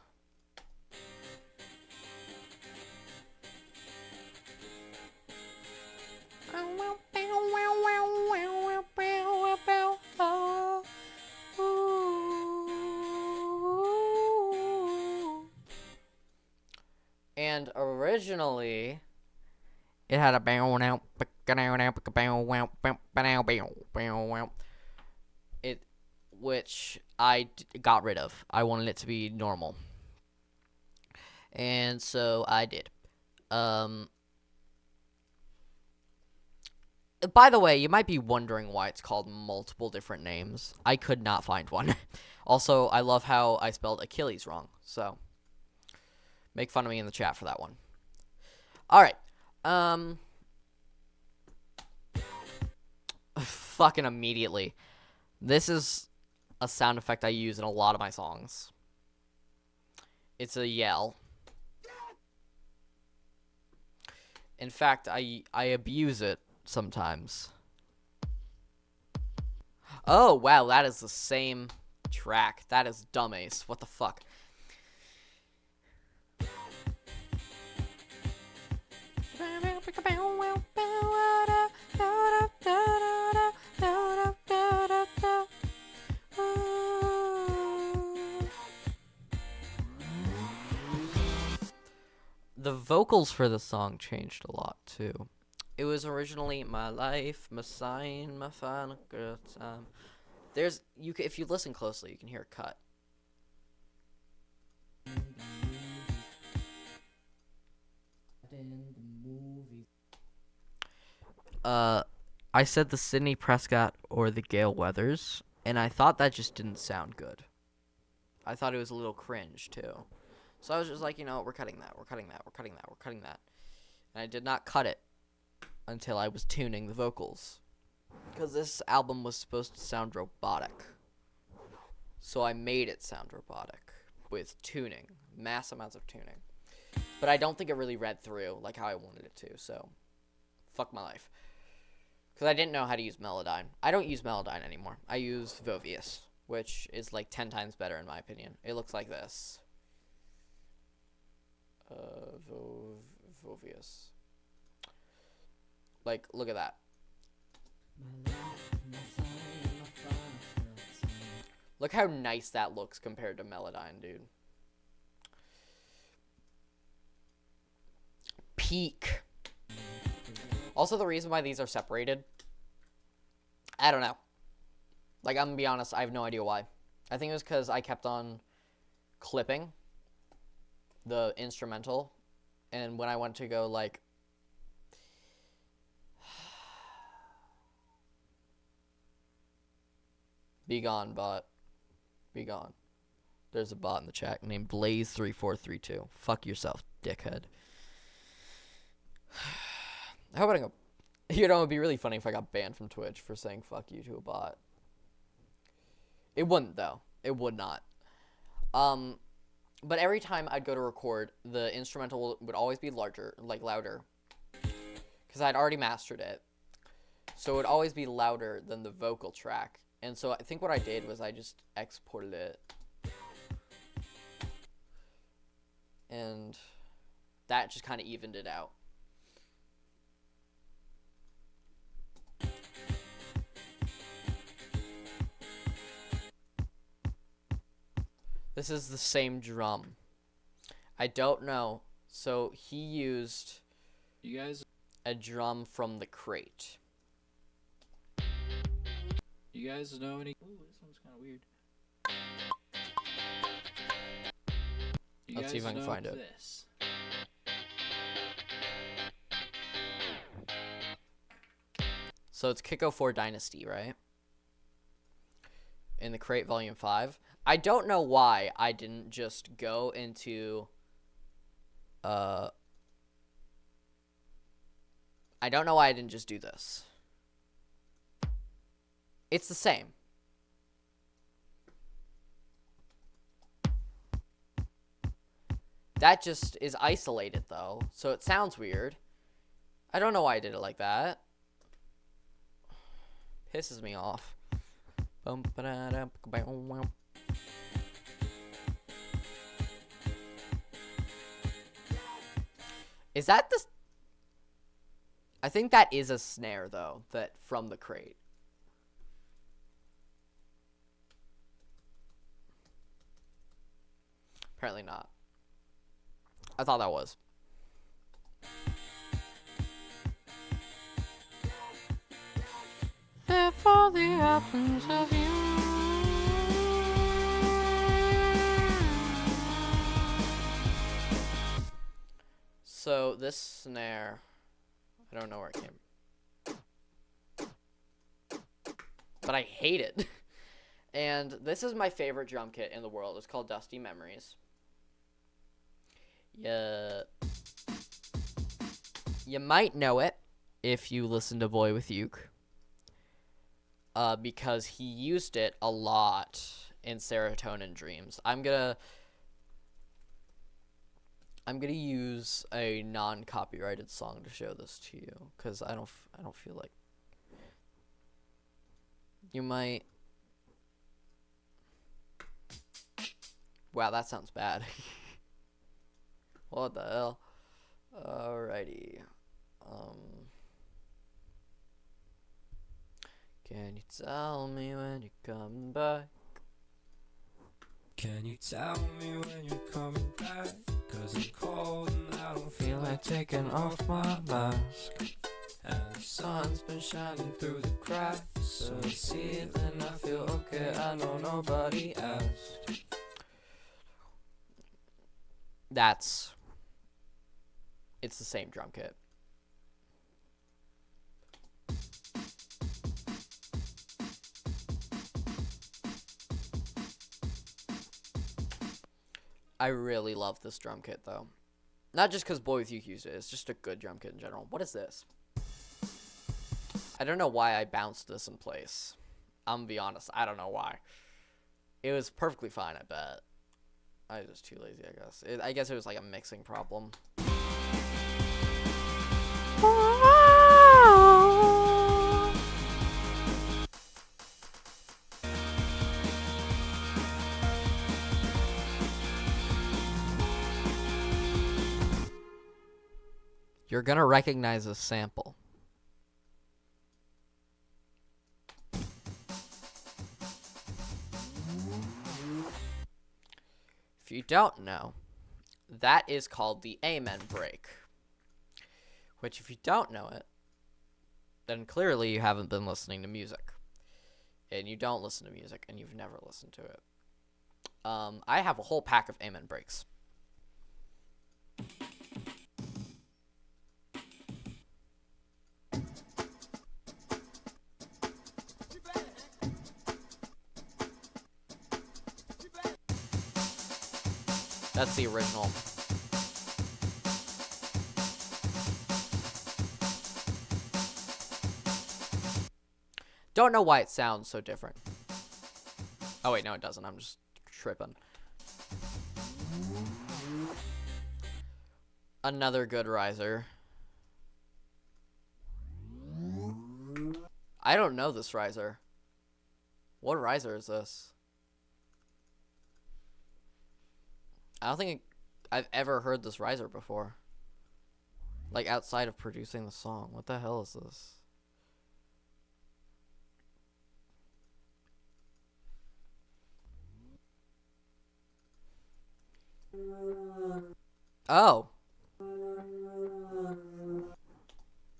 And originally, it had a which I got rid of. I wanted it to be normal, and so I did. By the way, you might be wondering why it's called multiple different names. I could not find one. Also, I love how I spelled Achilles wrong, so make fun of me in the chat for that one. Alright. Fucking immediately. This is a sound effect I use in a lot of my songs. It's a yell. In fact, I abuse it sometimes. Oh, wow, that is the same track. That is dumbass. What the fuck? The vocals for the song changed a lot too. It was originally "My Life, My Sign, My Final Good Time." If you listen closely, you can hear a cut. I said the Sidney Prescott or the Gale Weathers, and I thought that just didn't sound good. I thought it was a little cringe too. So I was just like, you know, we're cutting that, we're cutting that, we're cutting that, we're cutting that. And I did not cut it until I was tuning the vocals. Because this album was supposed to sound robotic. So I made it sound robotic with tuning, mass amounts of tuning. But I don't think it really read through like how I wanted it to, so fuck my life. Because I didn't know how to use Melodyne. I don't use Melodyne anymore. I use Vovius, which is like 10 times better in my opinion. It looks like this. Vovius. Like, look at that. Look how nice that looks compared to Melodyne, dude. Peak. Also, the reason why these are separated, I don't know. Like, I'm gonna be honest, I have no idea why. I think it was because I kept on clipping the instrumental, and when I went to go, like, be gone, bot. Be gone. There's a bot in the chat named Blaze3432. Fuck yourself, dickhead. How about I go? You know, it would be really funny if I got banned from Twitch for saying fuck you to a bot. It wouldn't, though. It would not. But every time I'd go to record, the instrumental would always be larger, like louder. Because I'd already mastered it. So it would always be louder than the vocal track. And so I think what I did was I just exported it. And that just kind of evened it out. This is the same drum. I don't know. So he used You guys, a drum from the crate. you guys know any? Ooh, this one's kind of weird. You Let's see if I guys can know find it. this? So it's Kiko 4 Dynasty, right? in the Crate Volume 5. I don't know why I didn't just go into... I don't know why I didn't just do this. It's the same. That just is isolated, though, so it sounds weird. I don't know why I did it like that. Pisses me off. Is that the... I think that is a snare, though, that from the Crate. Apparently not. I thought that was. For the absence of you. So this snare, I don't know where it came, but I hate it. And this is my favorite drum kit in the world. It's called Dusty Memories. Yeah, you might know it if you listen to Boy with Uke. Because he used it a lot in Serotonin Dreams. I'm gonna use a non-copyrighted song to show this to you, because I don't feel like you might. Wow, that sounds bad. What the hell? Alrighty. Can you tell me when you're coming back? Can you tell me when you're coming back? 'Cause I'm cold and I don't feel like taking off my mask. And the sun's been shining through the cracks, so I see it and I feel okay. I know nobody asked. It's the same drum kit. I really love this drum kit, though. Not just because Boy With Uke used it. It's just a good drum kit in general. What is this? I don't know why I bounced this in place. I'm gonna be honest. I don't know why. It was perfectly fine, I bet. I was just too lazy, I guess. I guess it was like a mixing problem. You're gonna recognize a sample. If you don't know, that is called the Amen break. Which, if you don't know it, then clearly you haven't been listening to music. And you don't listen to music, and you've never listened to it. I have a whole pack of Amen breaks. That's the original. Don't know why it sounds so different. Oh wait, no it doesn't. I'm just tripping. Another good riser. I don't know this riser. What riser is this? I don't think I've ever heard this riser before. Like, outside of producing the song. What the hell is this? Oh.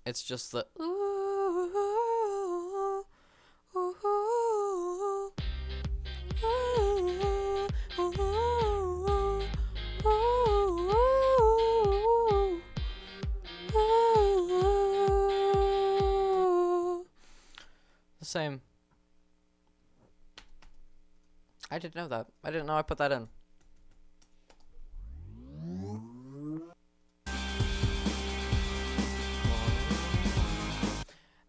It's just the... Same. I didn't know that. I didn't know I put that in.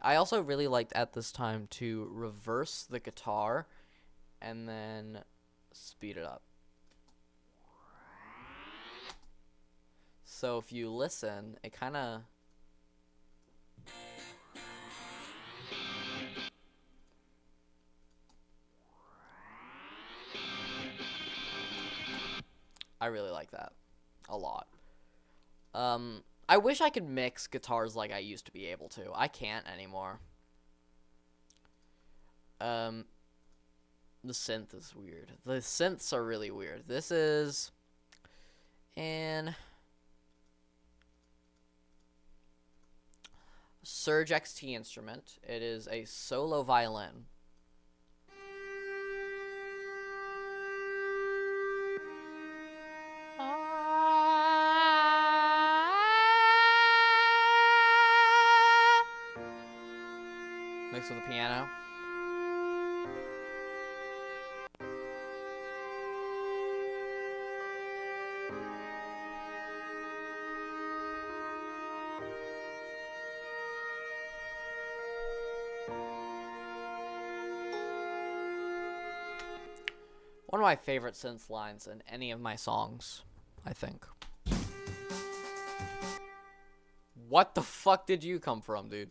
I also really liked at this time to reverse the guitar and then speed it up. So if you listen, it kind of... I really like that a lot. I wish I could mix guitars like I used to be able to. I can't anymore. The synth is weird. The synths are really weird. This is an Surge XT instrument. It is a solo violin. Mixed with a piano. One of my favorite synth lines in any of my songs, I think. What the fuck did you come from, dude?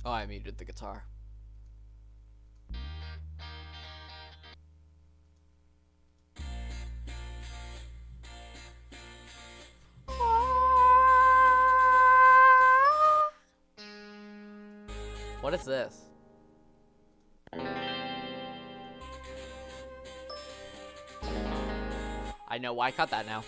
Oh, I muted the guitar. What is this? I know why I cut that now.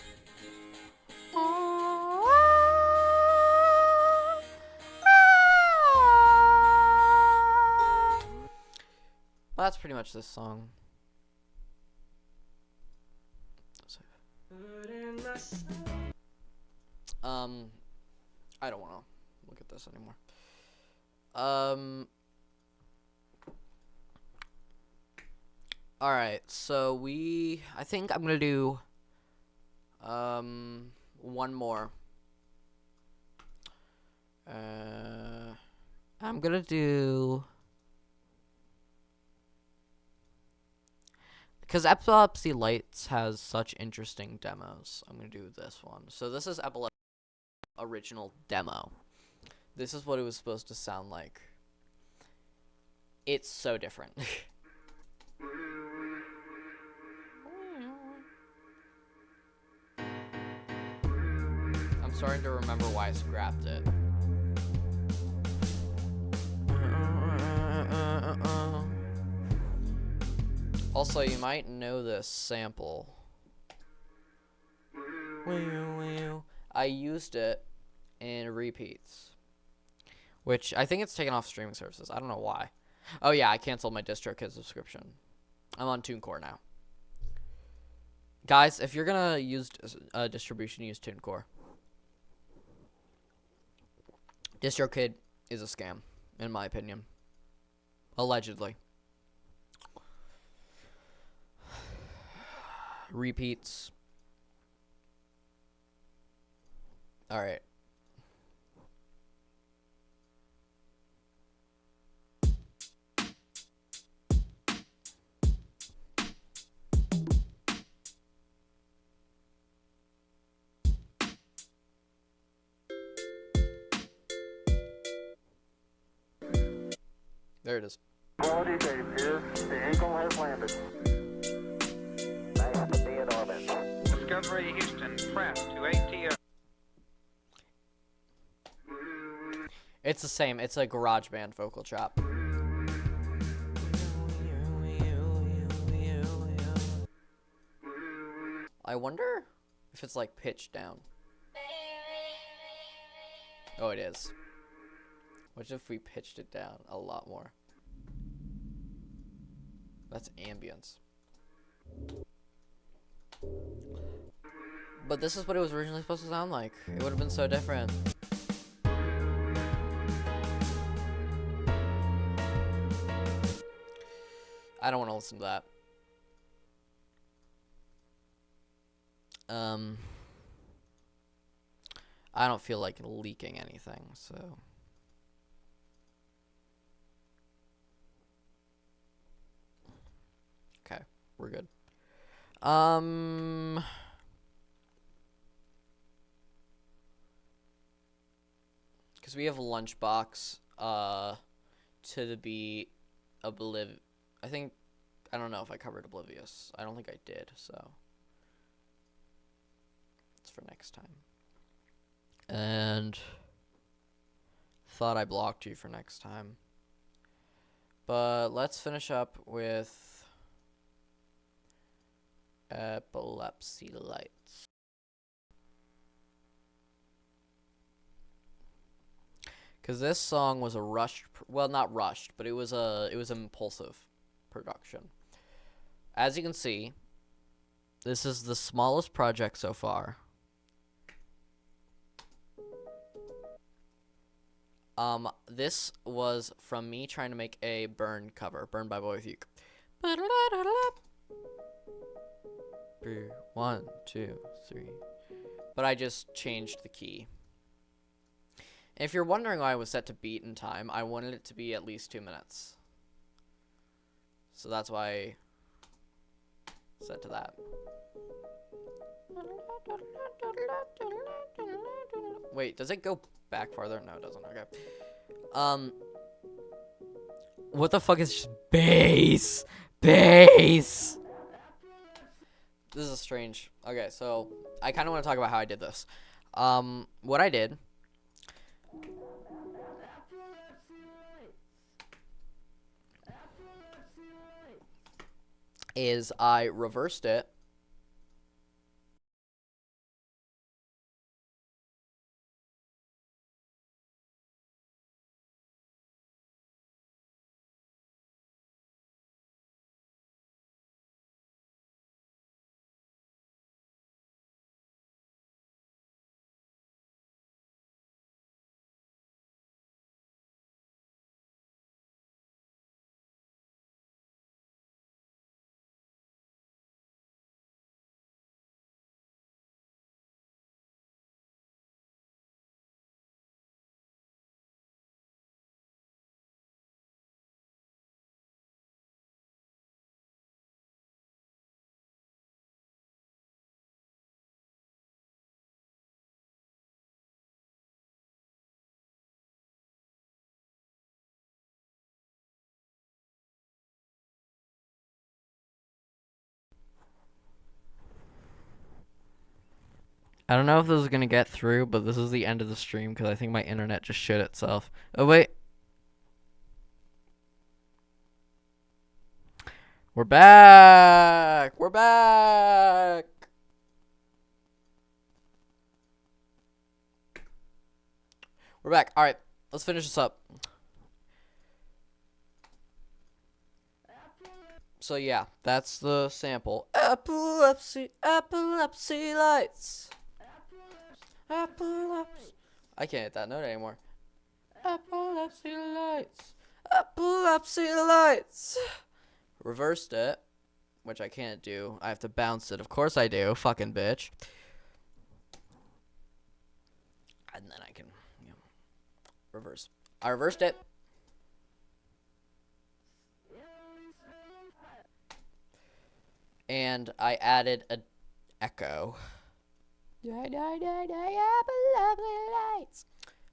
Well, that's pretty much this song. I don't want to look at this anymore. Alright, so I think I'm gonna do, one more. I'm gonna do, because Epilepsy Lights has such interesting demos, I'm gonna do this one. So this is Epilepsy original demo. This is what it was supposed to sound like. It's so different. I'm starting to remember why I scrapped it. Also, you might know this sample. I used it in Repeats, which I think it's taken off streaming services. I don't know why. Oh yeah, I canceled my DistroKid subscription. I'm on TuneCore now. Guys, if you're gonna use a distribution, use TuneCore. DistroKid is a scam, in my opinion. Allegedly. Repeats. Alright. There it is. Quality Dave here. The Eagle has landed. I have to be in orbit. Discovery Houston, press to ATO. It's the same. It's a GarageBand vocal trap. I wonder if it's like pitched down. Oh, it is. What if we pitched it down a lot more? That's ambience. But this is what it was originally supposed to sound like. It would have been so different. I don't want to listen to that. I don't feel like leaking anything, so. Okay, we're good. Because we have Lunchbox, to the beat I think, I don't know if I covered Oblivious. I don't think I did, so. It's for next time. And thought I blocked you for next time. But let's finish up with Epilepsy Lights. Because this song was a rushed, well, not rushed, but it was impulsive production. As you can see, this is the smallest project so far. This was from me trying to make a Burn cover, Burn by Boy with Uke. 1, 2, 3. But I just changed the key. If you're wondering why I was set to beat in time, I wanted it to be at least 2 minutes. So that's why I set to that. Wait, does it go back farther? No, it doesn't. Okay. What the fuck is just bass? Bass! This is strange. Okay, so I kind of want to talk about how I did this. What I did is I reversed it. I don't know if this is gonna get through, but this is the end of the stream because I think my internet just shit itself. Oh wait. We're back! We're back! We're back. Alright, let's finish this up. So yeah, that's the sample. Epilepsy, epilepsy lights. Epilepsy. I can't hit that note anymore. Epilepsy lights. Epilepsy lights. Reversed it, which I can't do. I have to bounce it. Of course I do. Fucking bitch. And then I can, reverse. I reversed it. And I added a echo.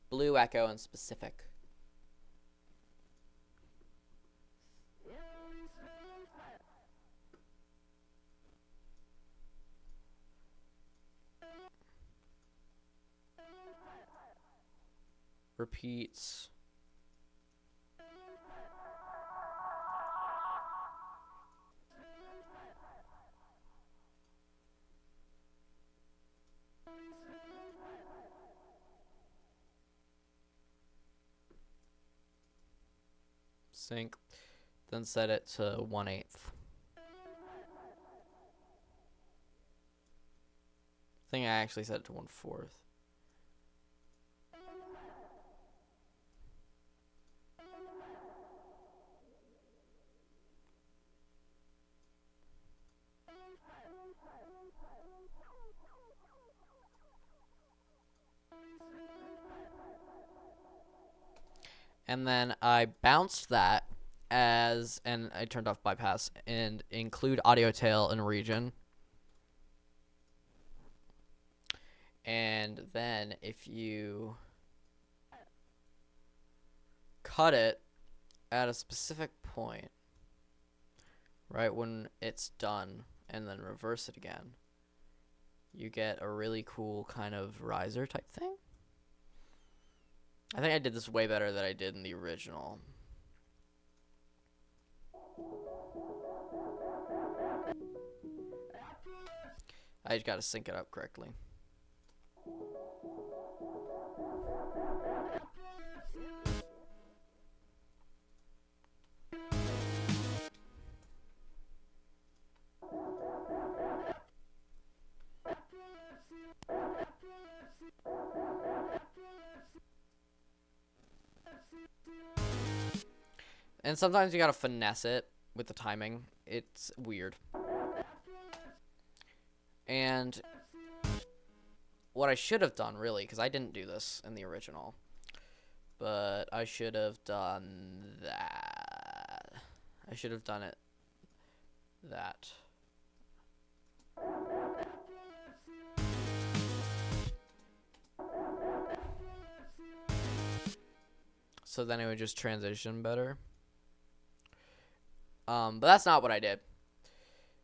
Blue echo and specific. Repeats. Sync. Then set it to 1/8. think I actually set it to 1/4. And then I bounced that and I turned off bypass and include audio tail in region. And then if you cut it at a specific point, right when it's done, and then reverse it again, you get a really cool kind of riser type thing. I think I did this way better than I did in the original. I just gotta sync it up correctly. And sometimes you gotta finesse it with the timing. It's weird. And what I should have done, really, because I didn't do this in the original, but I should have done that. I should have done it that. So then it would just transition better. But that's not what I did.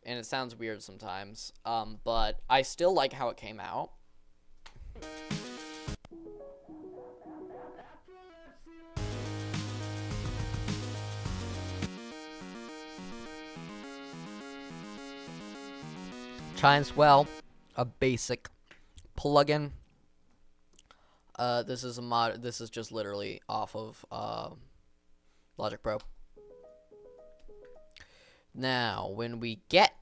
And it sounds weird sometimes. But I still like how it came out. Chimes well, a basic plugin. This is a mod. This is just literally off of Logic Pro. Now, when we get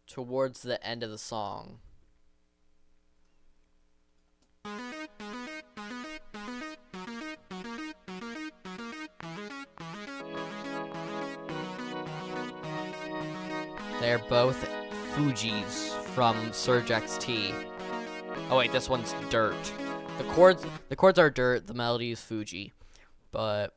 towards the end of the song, they're both Fugees from Surge XT. Oh wait, this one's Dirt. The chords are Dirt. The melody is Fuji, but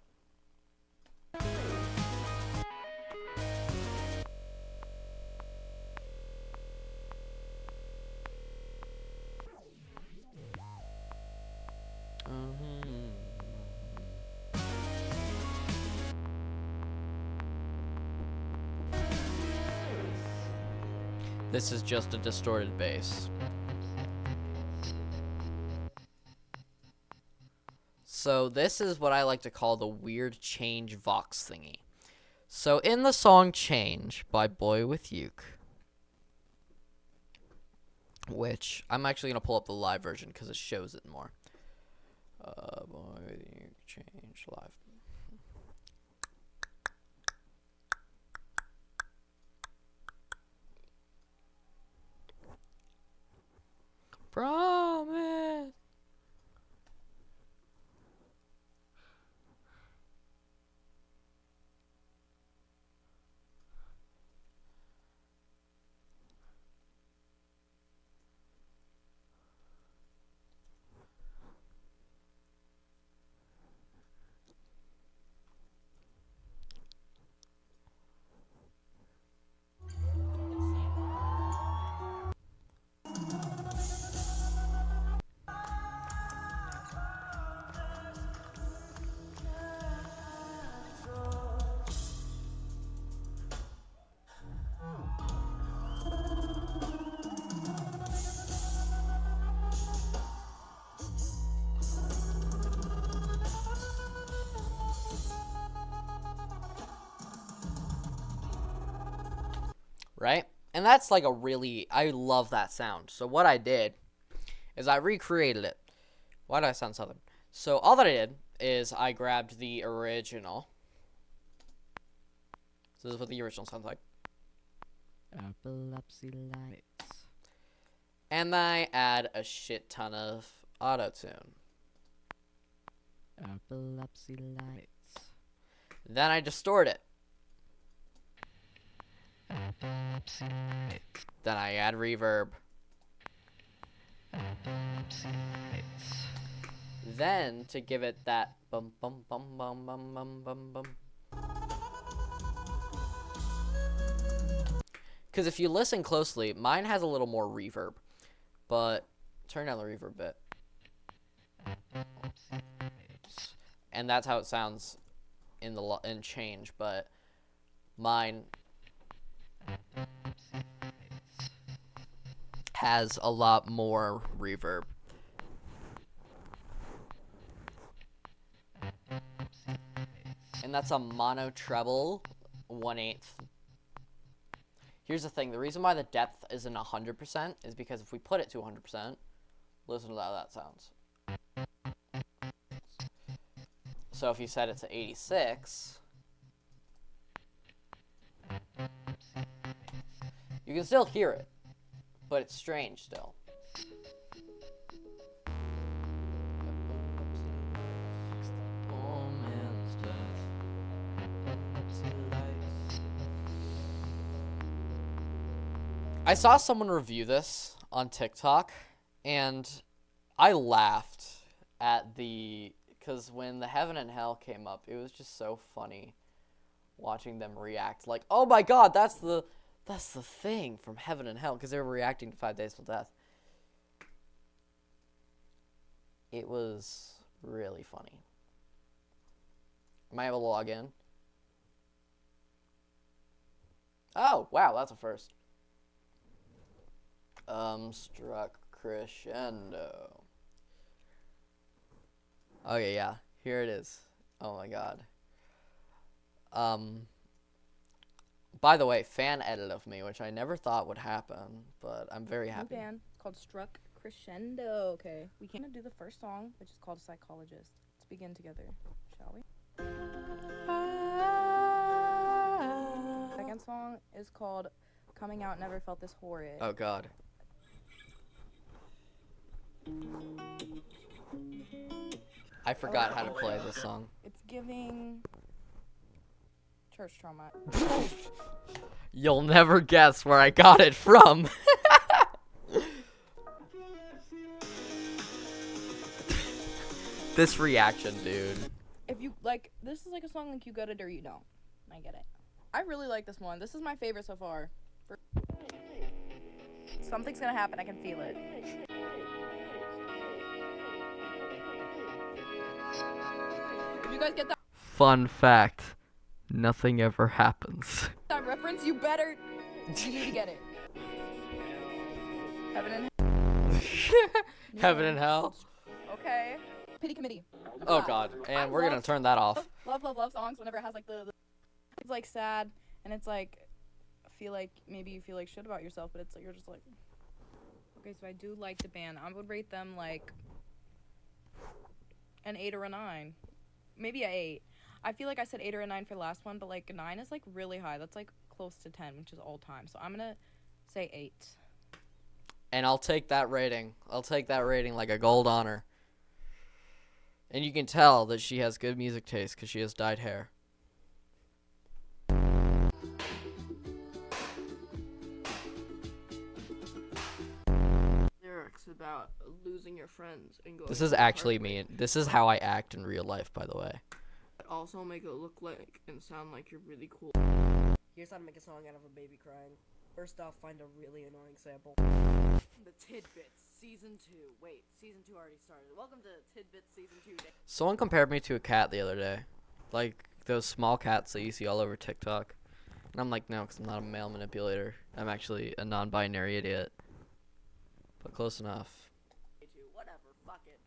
this is just a distorted bass. So this is what I like to call the weird change vox thingy. So in the song Change by Boy with Uke, which I'm actually going to pull up the live version because it shows it more. Boy with Uke, Change live. Promise. Right? And that's like a really, I love that sound. So what I did is I recreated it. Why do I sound southern? So all that I did is I grabbed the original. So this is what the original sounds like. Epilepsy lights. And then I add a shit ton of auto-tune. Epilepsy lights. Then I distort it. Epilepsy lights. Then I add reverb. Epilepsy lights. Then to give it that bum bum bum bum bum bum bum bum. Because if you listen closely, mine has a little more reverb, but turn down the reverb bit. And that's how it sounds in the in Change, but mine has a lot more reverb. And that's a mono treble 1/8. Here's the thing, the reason why the depth isn't 100% is because if we put it to 100%, listen to how that sounds. So if you set it to 86, you can still hear it, but it's strange still. I saw someone review this on TikTok, and I laughed at because when the Heaven and Hell came up, it was just so funny watching them react. Like, oh my god, that's the thing from Heaven and Hell, because they were reacting to 5 Days Till Death. It was really funny. Am I able to log in? Oh, wow, that's a first. Struck crescendo. Okay, yeah, here it is. Oh my god. By the way, fan edit of me, which I never thought would happen, but I'm very happy. New band called Struck Crescendo. Okay, we can do the first song, which is called Psychologist. Let's begin together, shall we? Second song is called Coming Out Never Felt This Horrid. Oh god. I forgot how to play this song. It's giving church trauma. You'll never guess where I got it from. This reaction, dude. If you like, this is like a song like you get it or you don't. I get it. I really like this one. This is my favorite so far. Something's gonna happen. I can feel it. Did you guys get Fun fact, nothing ever happens. that reference? You need to get it. Heaven and Heaven and Hell. Okay. Pity Committee. Oh god, and we're gonna turn that off. Love songs whenever it has like the it's like sad and it's like feel like maybe you feel like shit about yourself, but it's like you're just like okay, so I do like the band. I would rate them like an 8 or a 9. Maybe a 8. I feel like I said 8 or a 9 for the last one, but like 9 is like really high. That's like close to 10, which is all time. So I'm gonna say 8. And I'll take that rating. I'll take that rating like a gold honor. And you can tell that she has good music taste because she has dyed hair. Lyrics about losing your friends and going. This is actually me. This is how I act in real life, by the way. Also make it look like and sound like you're really cool. Here's how to make a song out of a baby crying. First off, find a really annoying sample. The Tidbits, Season 2. Wait, Season 2 already started. Welcome to Tidbits Season 2. Someone compared me to a cat the other day. Like, those small cats that you see all over TikTok. And I'm like, no, because I'm not a male manipulator. I'm actually a non-binary idiot. But close enough. Whatever, fuck it.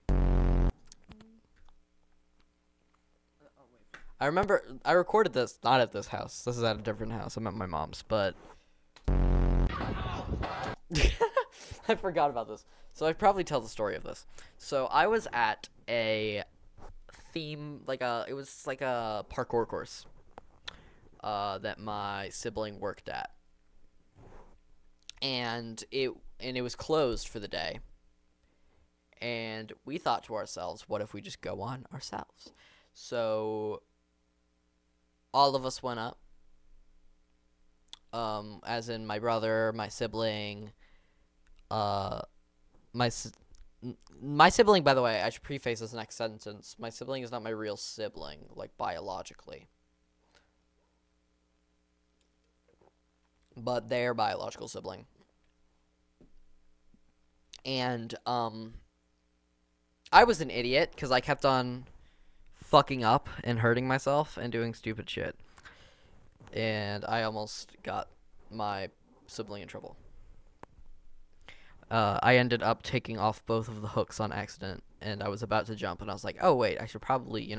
I remember, I recorded this, not at this house. This is at a different house. I'm at my mom's, but... I forgot about this. So I'd probably tell the story of this. So I was at a theme, it was like a parkour course that my sibling worked at. and it was closed for the day. And we thought to ourselves, what if we just go on ourselves? So all of us went up, as in my brother, my sibling, my sibling, by the way, I should preface this next sentence. My sibling is not my real sibling, like biologically. But their biological sibling. And, I was an idiot, because I kept on fucking up and hurting myself and doing stupid shit. And I almost got my sibling in trouble. I ended up taking off both of the hooks on accident, and I was about to jump, and I was like, oh, wait, I should probably,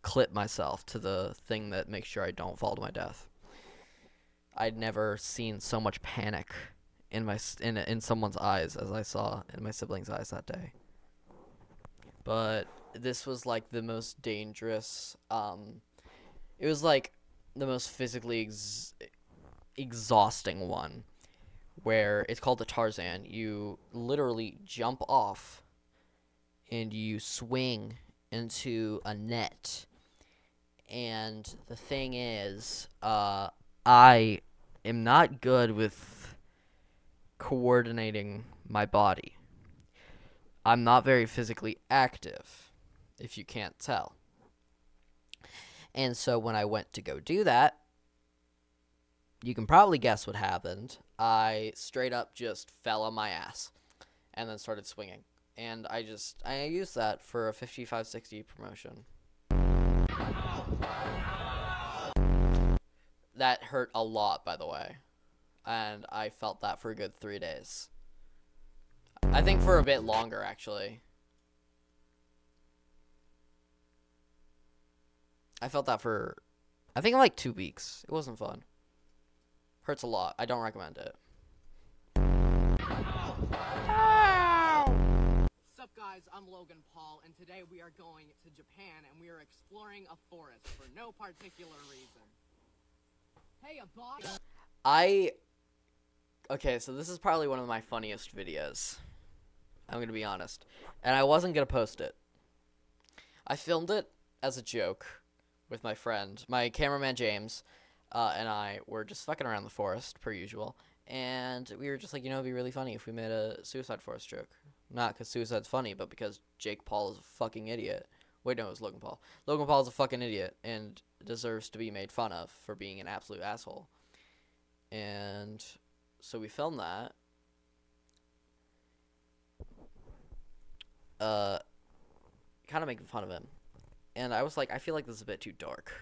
clip myself to the thing that makes sure I don't fall to my death. I'd never seen so much panic in someone's eyes as I saw in my sibling's eyes that day. But this was, like, the most dangerous, it was, like, the most physically exhausting one, where it's called the Tarzan. You literally jump off and you swing into a net. And the thing is, I am not good with coordinating my body. I'm not very physically active, if you can't tell. And so when I went to go do that, you can probably guess what happened. I straight up just fell on my ass and then started swinging. And I used that for a 55-60 promotion. That hurt a lot, by the way. And I felt that for a good 3 days. I think for a bit longer, actually. I felt that for, I think, like 2 weeks. It wasn't fun. Hurts a lot. I don't recommend it. Sup guys, I'm Logan Paul, and today we are going to Japan, and we are exploring a forest for no particular reason. Hey, a boss! Okay, so this is probably one of my funniest videos. I'm gonna be honest. And I wasn't gonna post it. I filmed it as a joke with my friend. My cameraman, James, and I were just fucking around the forest, per usual. And we were just like, it'd be really funny if we made a Suicide Forest joke. Not because suicide's funny, but because Jake Paul is a fucking idiot. Wait, no, it was Logan Paul. Logan Paul is a fucking idiot and deserves to be made fun of for being an absolute asshole. And so we filmed that. Kind of making fun of him. And I was like, I feel like this is a bit too dark.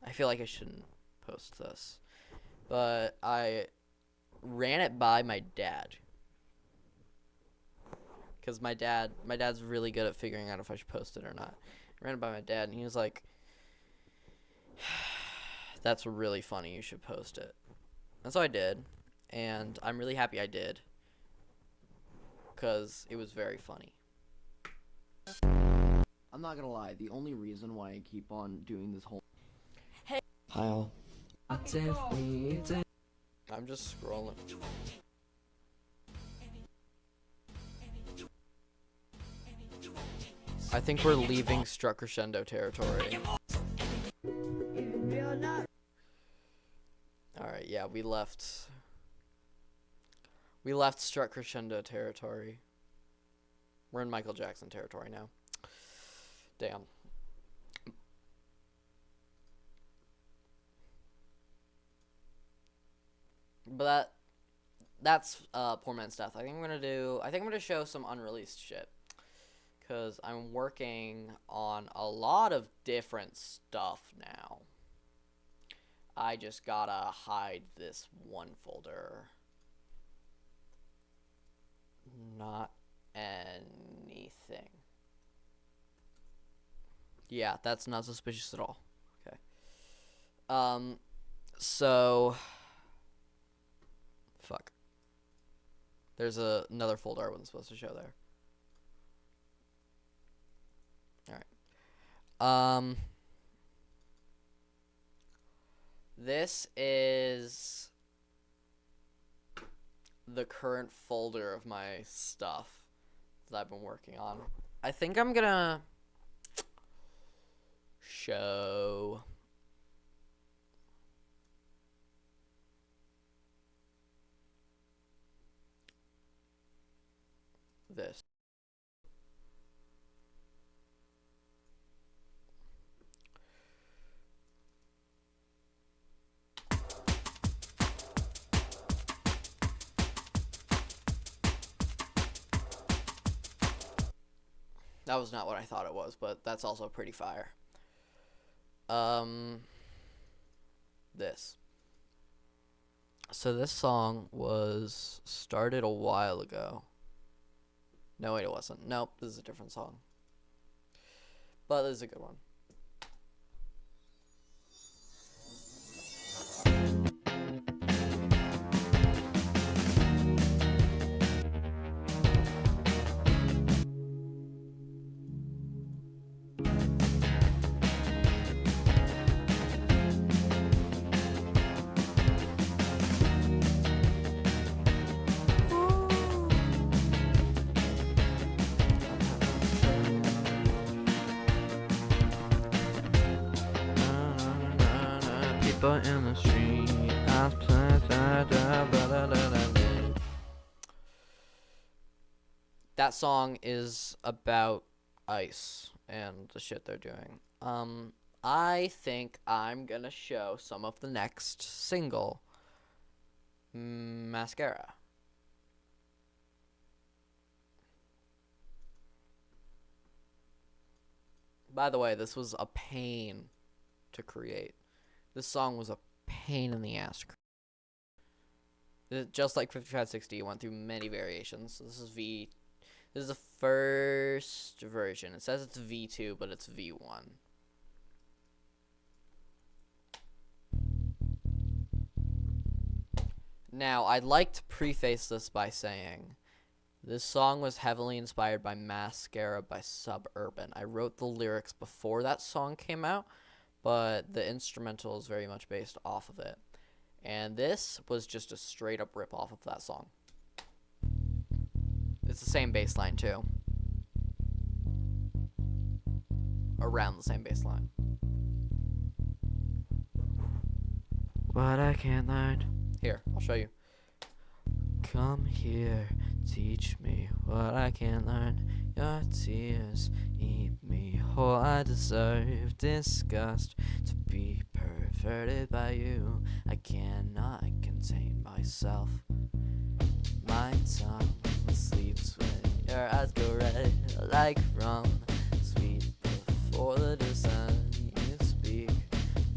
I feel like I shouldn't post this. But I ran it by my dad. Because my dad's really good at figuring out if I should post it or not. I ran it by my dad, and he was like, that's really funny, you should post it. And so I did, and I'm really happy I did. Because it was very funny. I'm not gonna lie, the only reason why I keep on doing this whole Pile. I'm just scrolling. I think we're leaving Struck Crescendo territory. Alright, yeah, we left Struck Crescendo territory. We're in Michael Jackson territory now. Damn. But that's Poor Man's Death. I think I'm gonna show some unreleased shit. Because I'm working on a lot of different stuff now. I just gotta hide this one folder. Not anything. Yeah, that's not suspicious at all. Okay. So... Fuck. There's another folder I wasn't supposed to show there. Alright. This is the current folder of my stuff that I've been working on. I think I'm gonna show this. That was not what I thought it was, but that's also pretty fire. This. So this song was started a while ago. No, wait, it wasn't. Nope, this is a different song. But this is a good one. In the street, that song is about ICE and the shit they're doing. I think I'm gonna show some of the next single, Mascara. By the way, this was a pain to create. This song was a pain in the ass. Just like 5560, it went through many variations. This is the first version. It says it's V2, but it's V1. Now, I'd like to preface this by saying this song was heavily inspired by Mascara by Suburban. I wrote the lyrics before that song came out, but the instrumental is very much based off of it. And this was just a straight up rip off of that song. It's the same bass line too. Around the same bass line. What I can't learn. Here, I'll show you. Come here, teach me what I can't learn. Your tears eat me whole. I deserve disgust to be perverted by you. I cannot contain myself. My tongue sleeps when your eyes go red like rum. Sweet before the sun. You speak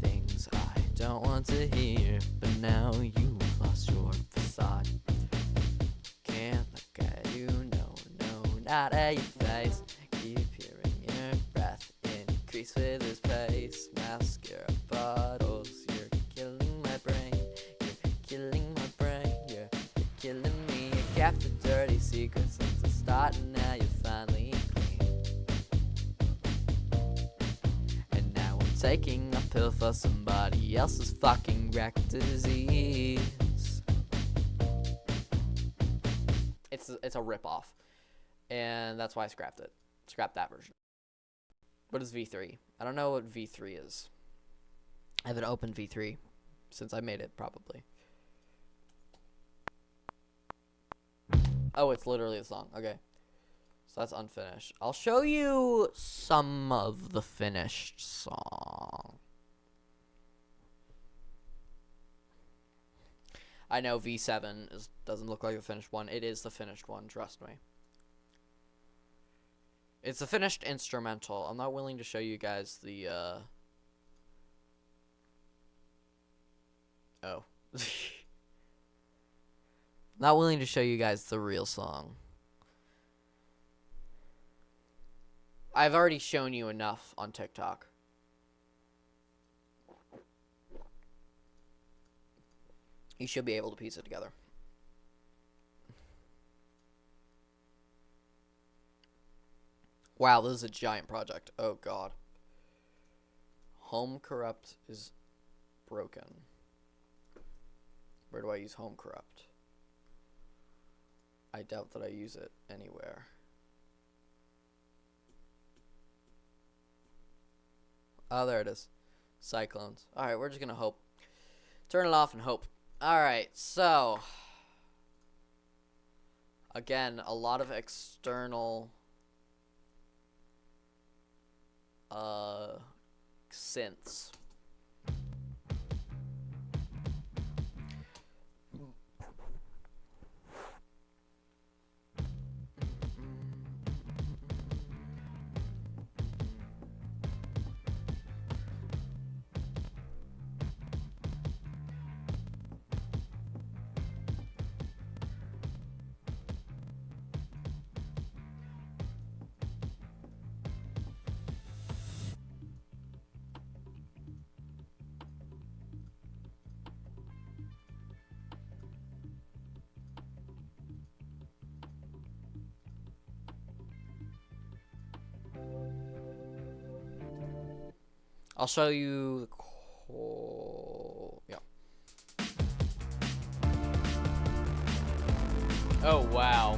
things I don't want to hear, but now you've lost your facade. Can't look at you, no, not at your face. Keep hearing your breath increase with this pace. Mascara bottles, you're killing my brain. You're killing my brain, you're killing me. You kept the dirty secret since the start, and now you're finally clean. And now I'm taking a pill for somebody else's fucking wreck disease. It's a rip-off, and that's why I scrapped it. Scrapped that version. What is V3? I don't know what V3 is. I haven't opened V3 since I made it, probably. Oh, it's literally a song. Okay. So that's unfinished. I'll show you some of the finished song. I know V7 doesn't look like the finished one. It is the finished one, trust me. It's a finished instrumental. I'm not willing to show you guys the, Oh. Not willing to show you guys the real song. I've already shown you enough on TikTok. You should be able to piece it together. Wow, this is a giant project. Oh, God. Home Corrupt is broken. Where do I use Home Corrupt? I doubt that I use it anywhere. Oh, there it is. Cyclones. Alright, we're just gonna hope. Turn it off and hope. Alright, so. Again, a lot of external synths. I'll show you the yeah. Oh, wow.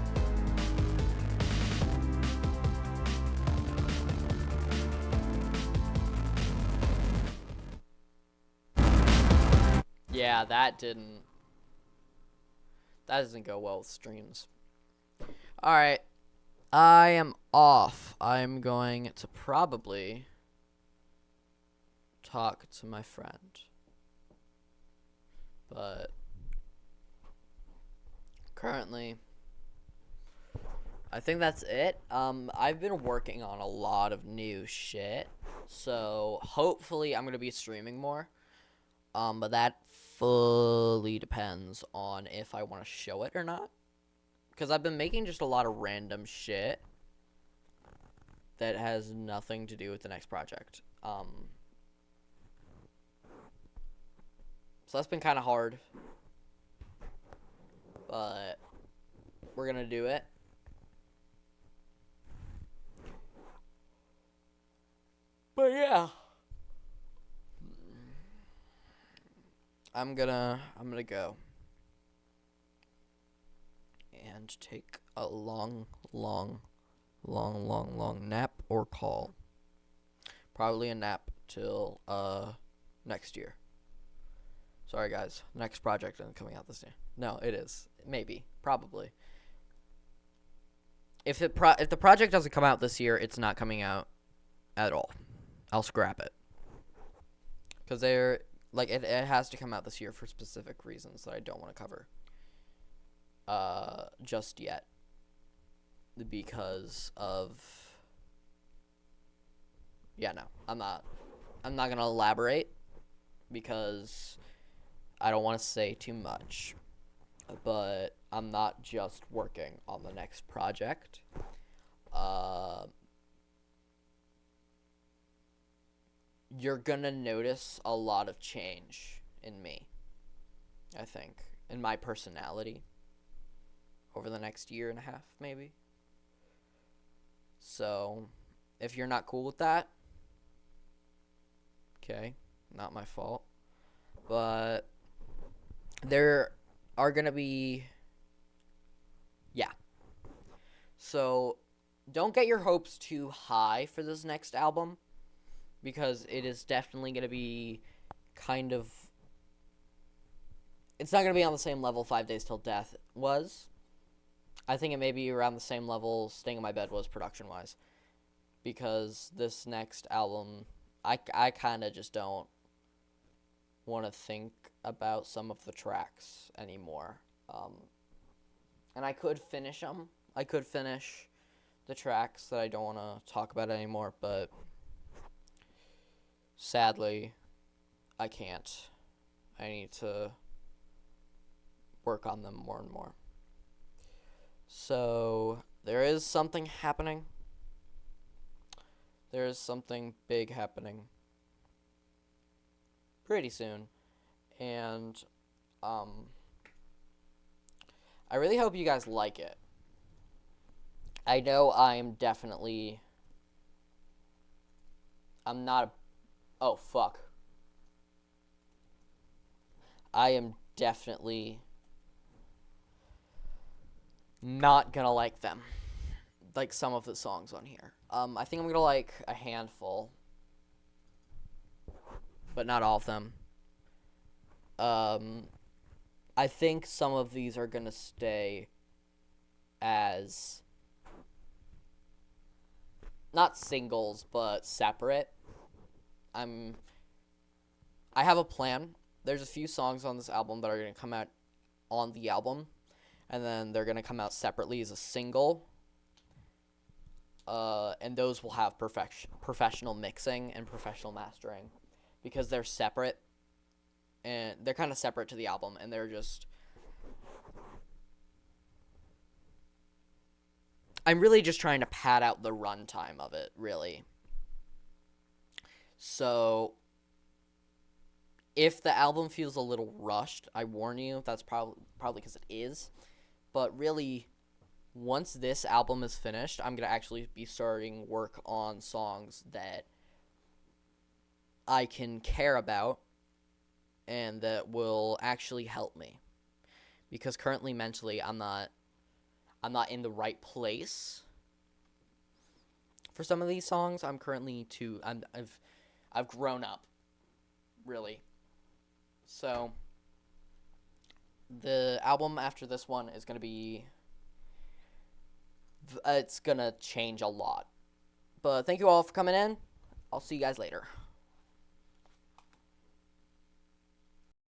Yeah, that doesn't go well with streams. Alright. I am off. I'm going to probably talk to my friend. But currently, I think that's it. I've been working on a lot of new shit. So hopefully I'm going to be streaming more. But that fully depends on if I want to show it or not. Because I've been making just a lot of random shit that has nothing to do with the next project. So that's been kind of hard. But we're going to do it. But yeah. I'm gonna go and take a long nap or call. Probably a nap till next year. Sorry guys, next project isn't coming out this year. No, it is. Maybe, probably. If the project doesn't come out this year, it's not coming out at all. I'll scrap it. Cuz it has to come out this year for specific reasons that I don't want to cover just yet, because of I'm not gonna elaborate because I don't want to say too much, but I'm not just working on the next project. You're gonna notice a lot of change in me, I think, in my personality over the next year and a half, maybe. So, if you're not cool with that, okay, not my fault. But there are gonna be, So, don't get your hopes too high for this next album, because it is definitely going to be kind of... It's not going to be on the same level 5 Days Till Death was. I think it may be around the same level Staying in My Bed was production-wise. Because this next album, I kind of just don't want to think about some of the tracks anymore. And I could finish them. I could finish the tracks that I don't want to talk about anymore, but sadly, I can't. I need to work on them more and more. So, there is something happening. There is something big happening pretty soon. And, I really hope you guys like it. I know I'm not... Oh, fuck. I am definitely not gonna like them. Like some of the songs on here. I think I'm gonna like a handful. But not all of them. I think some of these are gonna stay as not singles, but separate. I have a plan. There's a few songs on this album that are gonna come out on the album, and then they're gonna come out separately as a single. And those will have professional mixing and professional mastering, because they're separate, and they're kind of separate to the album, and they're just... I'm really just trying to pad out the runtime of it, really. So, if the album feels a little rushed, I warn you, that's probably because it is. But really, once this album is finished, I'm going to actually be starting work on songs that I can care about and that will actually help me. Because currently, mentally, I'm not in the right place for some of these songs. I've grown up, really. So the album after this one is going to be, it's going to change a lot. But thank you all for coming in. I'll see you guys later.